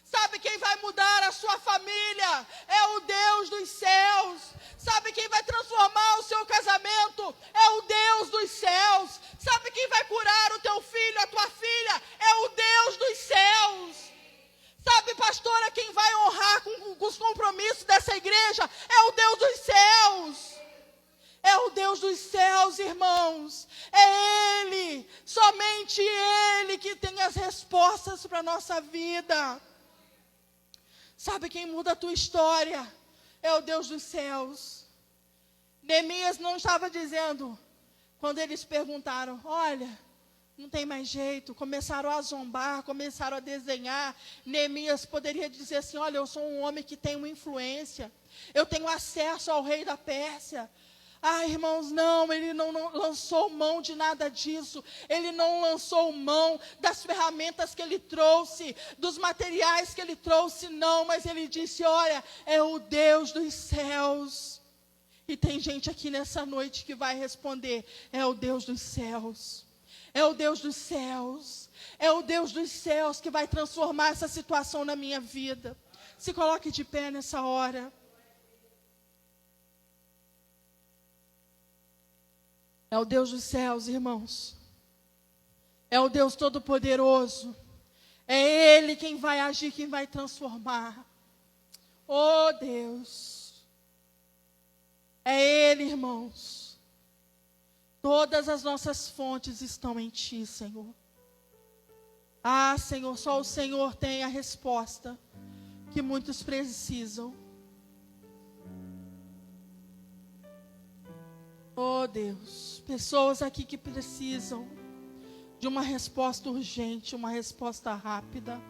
Sabe quem vai mudar a sua família? É o Deus dos céus. Sabe quem vai transformar o seu casamento? É o Deus dos céus. Sabe quem vai curar o teu filho, a tua filha? É o Deus dos céus. Sabe, pastora, quem vai honrar com os compromissos dessa igreja? É o Deus dos céus. É o Deus dos céus, irmãos. É Ele, somente Ele que tem as respostas para a nossa vida. Sabe quem muda a tua história? É o Deus dos céus. Neemias não estava dizendo, quando eles perguntaram, olha, não tem mais jeito, começaram a zombar, começaram a desenhar. Neemias poderia dizer assim, olha, eu sou um homem que tem uma influência, eu tenho acesso ao rei da Pérsia. Ah, irmãos, não, ele não lançou mão de nada disso. Ele não lançou mão das ferramentas que ele trouxe, dos materiais que ele trouxe, não. Mas ele disse, olha, é o Deus dos céus. E tem gente aqui nessa noite que vai responder, é o Deus dos céus. É o Deus dos céus. É o Deus dos céus que vai transformar essa situação na minha vida. Se coloque de pé nessa hora. É o Deus dos céus, irmãos. É o Deus Todo-Poderoso. É Ele quem vai agir, quem vai transformar. Oh, Deus. É Ele, irmãos. Todas as nossas fontes estão em Ti, Senhor. Ah, Senhor, só o Senhor tem a resposta que muitos precisam. Oh, Deus, pessoas aqui que precisam de uma resposta urgente, uma resposta rápida.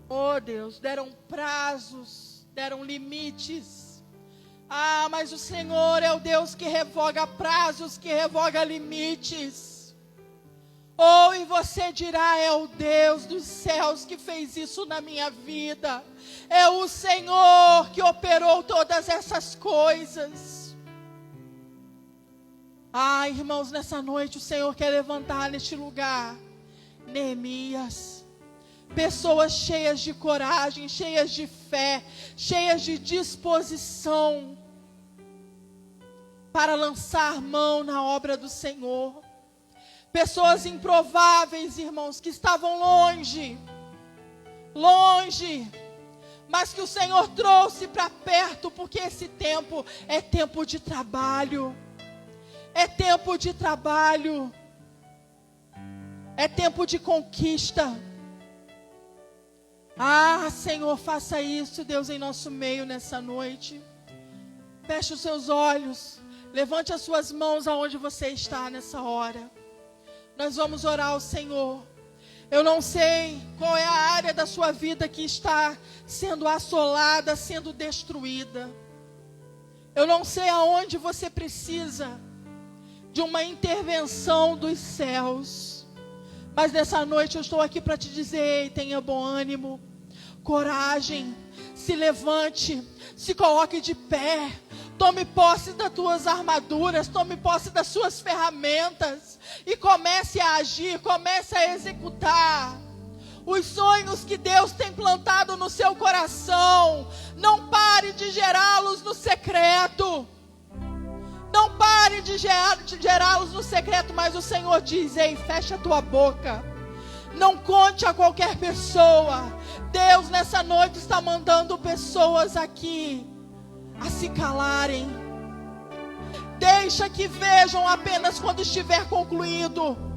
Oh, Deus, deram prazos, deram limites. Ah, mas o Senhor é o Deus que revoga prazos, que revoga limites. Oh, e você dirá, é o Deus dos céus que fez isso na minha vida. É o Senhor que operou todas essas coisas. Ah, irmãos, nessa noite o Senhor quer levantar neste lugar Neemias, pessoas cheias de coragem, cheias de fé, cheias de disposição para lançar mão na obra do Senhor. Pessoas improváveis, irmãos, que estavam longe, mas que o Senhor trouxe para perto, porque esse tempo é tempo de trabalho. É tempo de trabalho. É tempo de conquista. Ah, Senhor, faça isso, Deus, em nosso meio nessa noite. Feche os seus olhos. Levante as suas mãos aonde você está nessa hora. Nós vamos orar ao Senhor. Eu não sei qual é a área da sua vida que está sendo assolada, sendo destruída. Eu não sei aonde você precisa de uma intervenção dos céus. Mas nessa noite eu estou aqui para te dizer, tenha bom ânimo, coragem, se levante, se coloque de pé, Tome posse das tuas armaduras, tome posse das suas ferramentas e comece a agir, comece a executar os sonhos que Deus tem plantado no seu coração. Não pare de gerá-los no secreto. Não pare de gerá-los no secreto, mas o Senhor diz: ei, fecha a tua boca. Não conte a qualquer pessoa. Deus nessa noite está mandando pessoas aqui a se calarem. Deixa que vejam apenas quando estiver concluído.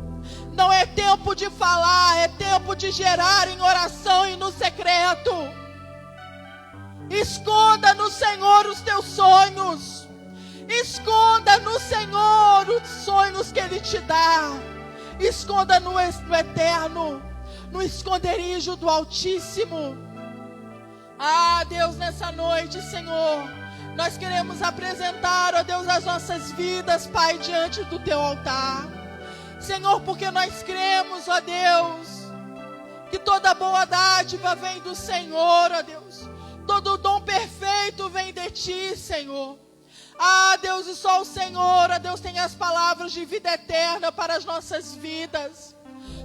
Não é tempo de falar, é tempo de gerar em oração e no secreto. Esconda no Senhor os teus sonhos. Esconda no Senhor os sonhos que Ele te dá. Esconda no eterno, no esconderijo do Altíssimo. Ah, Deus, nessa noite, Senhor, nós queremos apresentar, ó Deus, as nossas vidas, Pai, diante do Teu altar. Senhor, porque nós cremos, ó Deus, que toda boa dádiva vem do Senhor, ó Deus. Todo dom perfeito vem de Ti, Senhor. Ah, Deus, e só o Senhor, ó Deus, tem as palavras de vida eterna para as nossas vidas.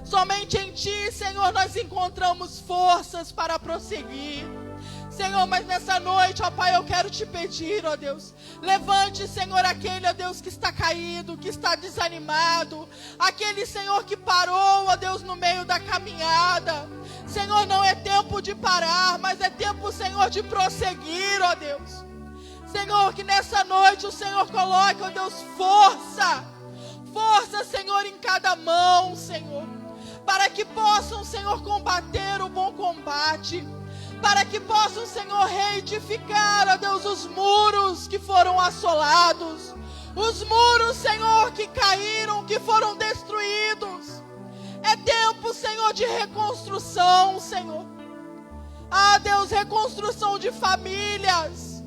Somente em Ti, Senhor, nós encontramos forças para prosseguir. Senhor, mas nessa noite, ó Pai, eu quero te pedir, ó Deus, levante, Senhor, aquele, ó Deus, que está caído, que está desanimado, aquele, Senhor, que parou, ó Deus, no meio da caminhada. Senhor, não é tempo de parar, mas é tempo, Senhor, de prosseguir, ó Deus. Senhor, que nessa noite o Senhor coloque, ó Deus, força, Senhor, em cada mão, Senhor, para que possam, Senhor, combater o bom combate, para que possam, Senhor, reedificar, ó Deus, os muros que foram assolados, os muros, Senhor, que caíram, que foram destruídos. É tempo, Senhor, de reconstrução, Senhor. Ah, Deus, reconstrução de famílias,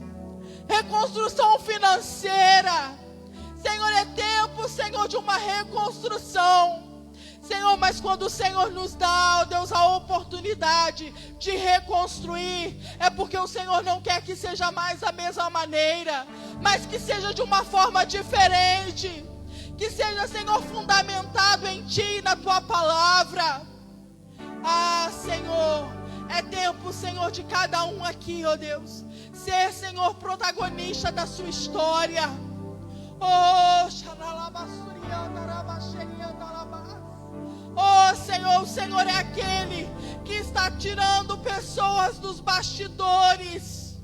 reconstrução financeira. Senhor, é tempo, Senhor, de uma reconstrução. Senhor, mas quando o Senhor nos dá, ó Deus, a oportunidade de reconstruir, é porque o Senhor não quer que seja mais a mesma maneira, mas que seja de uma forma diferente, que seja, Senhor, fundamentado em Ti e na Tua palavra. Ah, Senhor, é tempo, Senhor, de cada um aqui, ó Deus, ser, Senhor, protagonista da sua história. Oh, oh, Senhor, o Senhor é aquele que está tirando pessoas dos bastidores.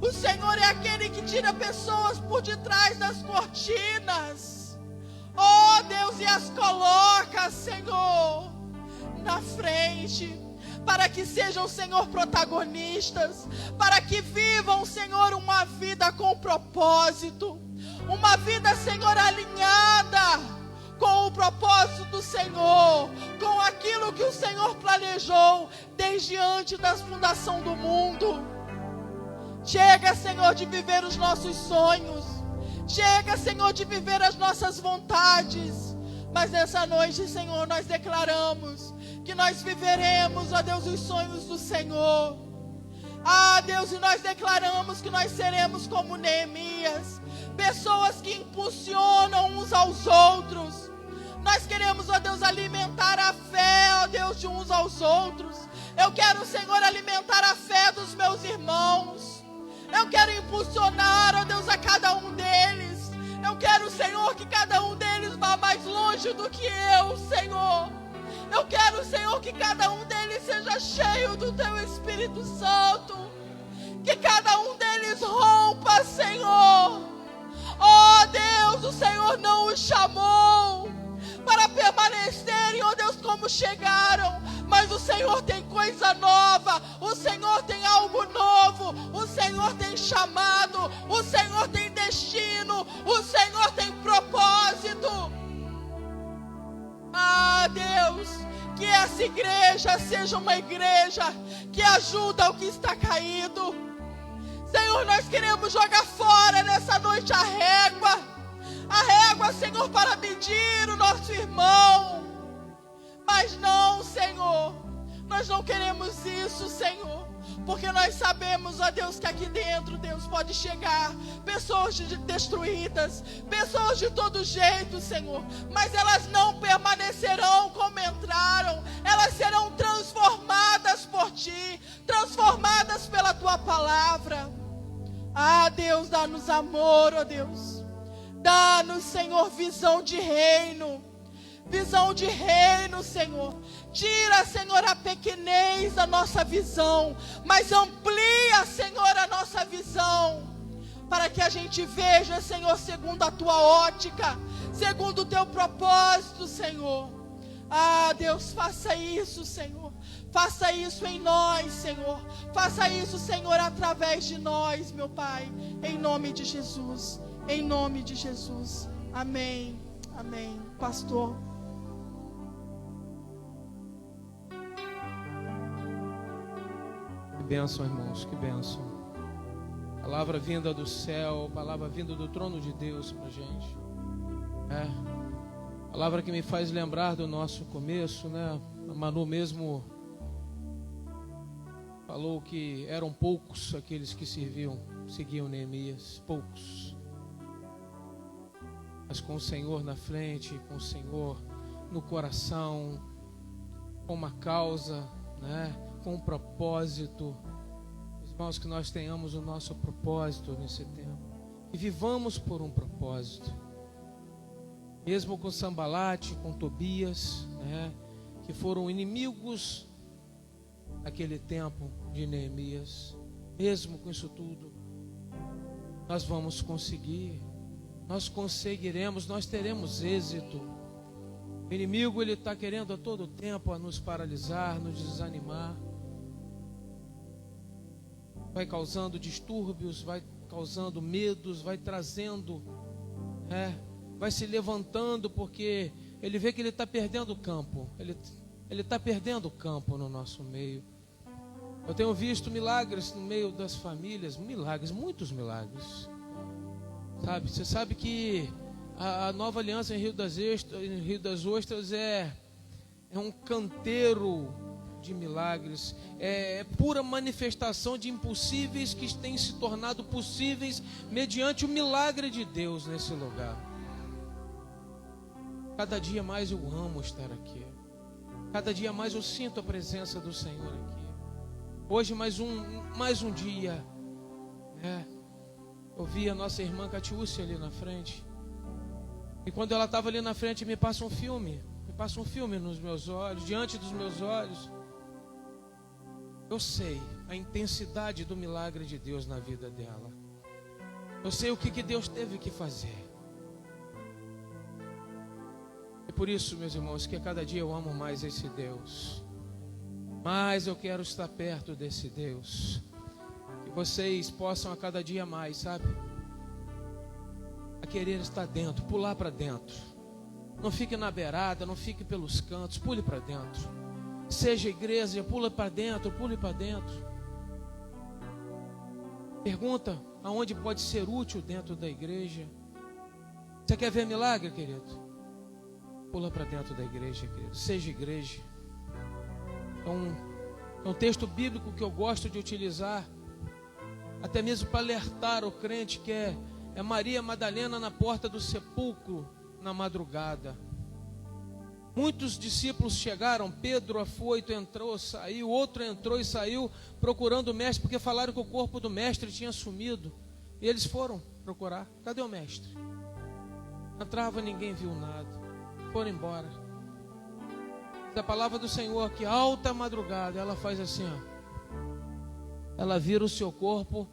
O Senhor é aquele que tira pessoas por detrás das cortinas. Oh, Deus, e as coloca, Senhor, na frente, para que sejam, Senhor, protagonistas, para que vivam, Senhor, uma vida com propósito, uma vida, Senhor, alinhada com o propósito do Senhor, com aquilo que o Senhor planejou desde antes da fundação do mundo. Chega, Senhor, de viver os nossos sonhos. Chega, Senhor, de viver as nossas vontades. Mas nessa noite, Senhor, nós declaramos que nós viveremos, ó Deus, os sonhos do Senhor. Ah, Deus, e nós declaramos que nós seremos como Neemias, pessoas que impulsionam uns aos outros. Nós queremos, ó Deus, alimentar a fé, ó Deus, de uns aos outros. Eu quero, Senhor, alimentar a fé dos meus irmãos. Eu quero impulsionar, ó Deus, a cada um deles. Eu quero, Senhor, que cada um deles vá mais longe do que eu, Senhor. Eu quero, Senhor, que cada um deles seja cheio do Teu Espírito Santo. Que cada um deles rompa, Senhor. Oh, Deus, o Senhor não os chamou para permanecerem, ó Deus, como chegaram. Mas o Senhor tem coisa nova. O Senhor tem algo novo. O Senhor tem chamado. O Senhor tem destino. O Senhor tem propósito. Ah, Deus, que essa igreja seja uma igreja que ajuda o que está caído. Senhor, nós queremos jogar fora nessa noite a régua, Senhor, para medir o nosso irmão. Mas não, Senhor, nós não queremos isso, Senhor. porque nós sabemos, ó Deus, que aqui dentro, Deus, pode chegar pessoas destruídas, pessoas de todo jeito, Senhor, mas elas não permanecerão como entraram, elas serão transformadas por Ti, transformadas pela Tua palavra. Ah, Deus, dá-nos amor, ó Deus, dá-nos, Senhor, visão de reino, Senhor. Tira, Senhor, a pequenez da nossa visão, mas amplia, Senhor, a nossa visão, para que a gente veja, Senhor, segundo a Tua ótica, segundo o Teu propósito, Senhor. Ah, Deus, faça isso, Senhor. Faça isso em nós, Senhor. Faça isso, Senhor, através de nós, meu Pai. Em nome de Jesus. Em nome de Jesus. Amém. Amém. Pastor.
Que bênção, irmãos, que bênção. Palavra vinda do céu, palavra vinda do trono de Deus pra gente. Palavra que me faz lembrar do nosso começo, né? A Manu mesmo falou que eram poucos aqueles que seguiam Neemias, poucos. Mas com o Senhor na frente, com o Senhor no coração, com uma causa, né? Com um propósito. Irmãos, que nós tenhamos o nosso propósito nesse tempo, e vivamos por um propósito. Mesmo com Sambalate, com Tobias, né? Que foram inimigos naquele tempo de Neemias, mesmo com isso tudo, nós vamos conseguir, nós conseguiremos, nós teremos êxito. O inimigo, ele está querendo a todo tempo a nos paralisar, nos desanimar, vai causando distúrbios, vai causando medos, vai trazendo, vai se levantando, porque ele vê que ele está perdendo o campo, ele está perdendo o campo no nosso meio. Eu tenho visto milagres no meio das famílias, milagres, muitos milagres. Sabe, você sabe que a Nova Aliança em Rio das Ostras é um canteiro de milagres, é pura manifestação de impossíveis que têm se tornado possíveis mediante o milagre de Deus nesse lugar. Cada dia mais eu amo estar aqui, cada dia mais eu sinto a presença do Senhor aqui. Hoje mais um dia, eu vi a nossa irmã Catiúcia ali na frente, e quando ela estava ali na frente, me passa um filme nos meus olhos, diante dos meus olhos. Eu sei a intensidade do milagre de Deus na vida dela, eu sei o que Deus teve que fazer. E por isso, meus irmãos, que a cada dia eu amo mais esse Deus, mas eu quero estar perto desse Deus, que vocês possam a cada dia mais, sabe, a querer estar dentro, pular para dentro. Não fique na beirada, não fique pelos cantos, pule para dentro. Seja igreja, pule para dentro, pule para dentro. Pergunta aonde pode ser útil dentro da igreja. Você quer ver milagre, querido? Pula para dentro da igreja, querido. Seja igreja. É um texto bíblico que eu gosto de utilizar, até mesmo para alertar o crente, que é Maria Madalena na porta do sepulcro na madrugada. Muitos discípulos chegaram, Pedro afoito entrou, saiu, outro entrou e saiu procurando o mestre, porque falaram que o corpo do mestre tinha sumido. E eles foram procurar, cadê o mestre? Entrava, ninguém viu nada, foram embora. Da palavra do Senhor, que alta madrugada, ela faz assim, ela vira o seu corpo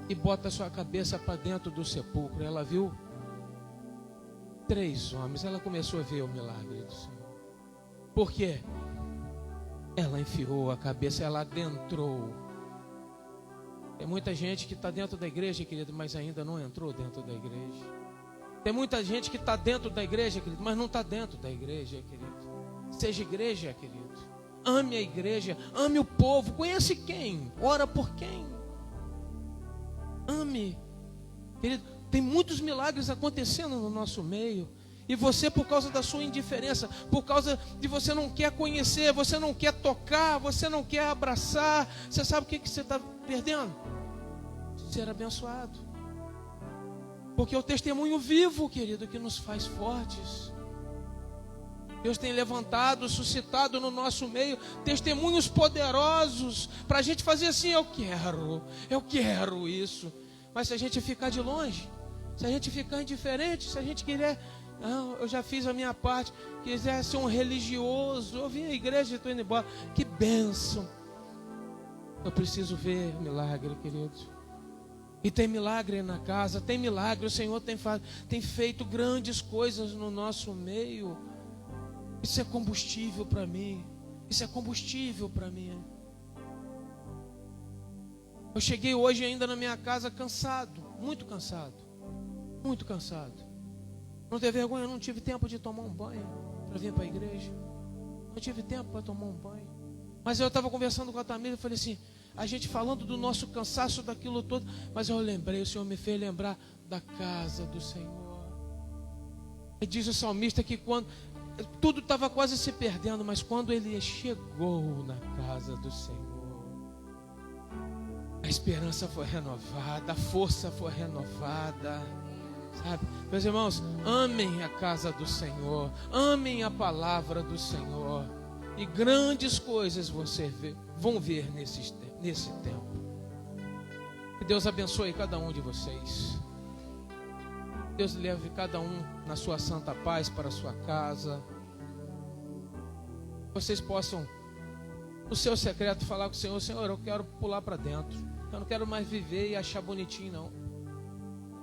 e bota a sua cabeça para dentro do sepulcro. Ela viu 3 homens, ela começou a ver o milagre do Senhor. Por quê? Ela enfiou a cabeça, ela adentrou. Tem muita gente que está dentro da igreja, querido, mas ainda não entrou dentro da igreja. Tem muita gente que está dentro da igreja, querido, mas não está dentro da igreja, querido. Seja igreja, querido. Ame a igreja, ame o povo. Conhece quem? Ora por quem? Ame, querido. Tem muitos milagres acontecendo no nosso meio. E você, por causa da sua indiferença, por causa de você não quer conhecer, você não quer tocar, você não quer abraçar, você sabe o que você está perdendo? Ser abençoado. Porque é o testemunho vivo, querido, que nos faz fortes. Deus tem levantado, suscitado no nosso meio testemunhos poderosos para a gente fazer assim: eu quero isso. Mas se a gente ficar de longe, se a gente ficar indiferente, se a gente quiser, não, eu já fiz a minha parte, quiser ser um religioso, eu vim à igreja e estou indo embora, que bênção. Eu preciso ver milagre, querido. E tem milagre na casa, tem milagre, o Senhor tem feito grandes coisas no nosso meio. Isso é combustível para mim. Isso é combustível para mim. Eu cheguei hoje ainda na minha casa cansado, muito cansado. Muito cansado. Não teve vergonha, eu não tive tempo de tomar um banho para vir para a igreja. Não tive tempo para tomar um banho. Mas eu estava conversando com a Tamira e falei assim, a gente falando do nosso cansaço, daquilo todo, mas eu lembrei, o Senhor me fez lembrar da casa do Senhor. E diz o salmista que quando tudo estava quase se perdendo, mas quando ele chegou na casa do Senhor, a esperança foi renovada, a força foi renovada, sabe? Meus irmãos, amem a casa do Senhor, amem a palavra do Senhor, e grandes coisas vão ver nesse tempo. Que Deus abençoe cada um de vocês. Deus leve cada um na sua santa paz para a sua casa. Vocês possam, no seu secreto, falar com o Senhor: Senhor, eu quero pular para dentro. Eu não quero mais viver e achar bonitinho, não.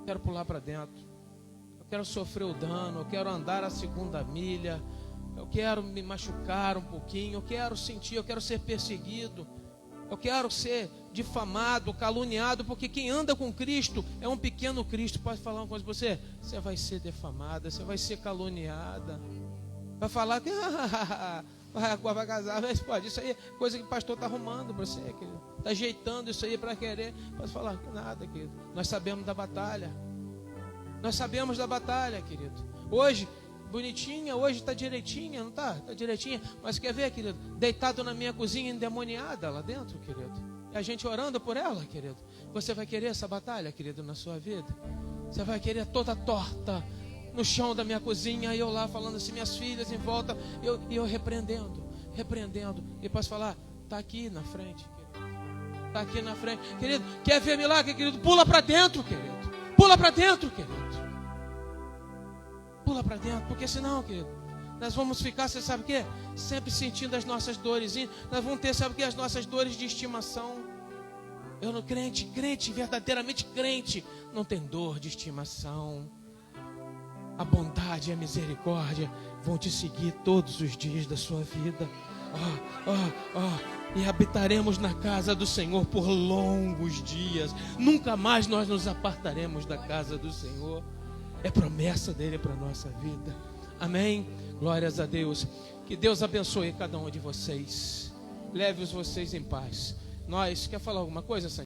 Eu quero pular para dentro. Eu quero sofrer o dano. Eu quero andar a segunda milha. Eu quero me machucar um pouquinho. Eu quero sentir, eu quero ser perseguido. Eu quero ser difamado, caluniado, porque quem anda com Cristo é um pequeno Cristo. Pode falar uma coisa para você? Você vai ser defamada, você vai ser caluniada. Vai falar que vai casar, mas pode. Isso aí é coisa que o pastor está arrumando para você, querido. Está ajeitando isso aí para querer. Pode falar que nada, querido. Nós sabemos da batalha. Nós sabemos da batalha, querido. Hoje, bonitinha, hoje está direitinha, não está? Está direitinha. Mas quer ver, querido? Deitado na minha cozinha, endemoniada lá dentro, querido. E a gente orando por ela, querido. Você vai querer essa batalha, querido, na sua vida? Você vai querer toda torta no chão da minha cozinha, e eu lá falando assim, minhas filhas em volta, eu repreendendo. E posso falar, está aqui na frente, querido. Está aqui na frente. Querido, quer ver milagre, querido? Pula para dentro, querido. Pula para dentro, querido. Pula para dentro, porque senão, querido, nós vamos ficar, você sabe o quê? Sempre sentindo as nossas dores. Nós vamos ter, sabe o quê? As nossas dores de estimação. Eu não crente, verdadeiramente crente, não tem dor de estimação. A bondade e a misericórdia vão te seguir todos os dias da sua vida. E habitaremos na casa do Senhor por longos dias. Nunca mais nós nos apartaremos da casa do Senhor. É promessa dele para a nossa vida. Amém? Glórias a Deus. Que Deus abençoe cada um de vocês. Leve-os vocês em paz. Quer falar alguma coisa, Sandy?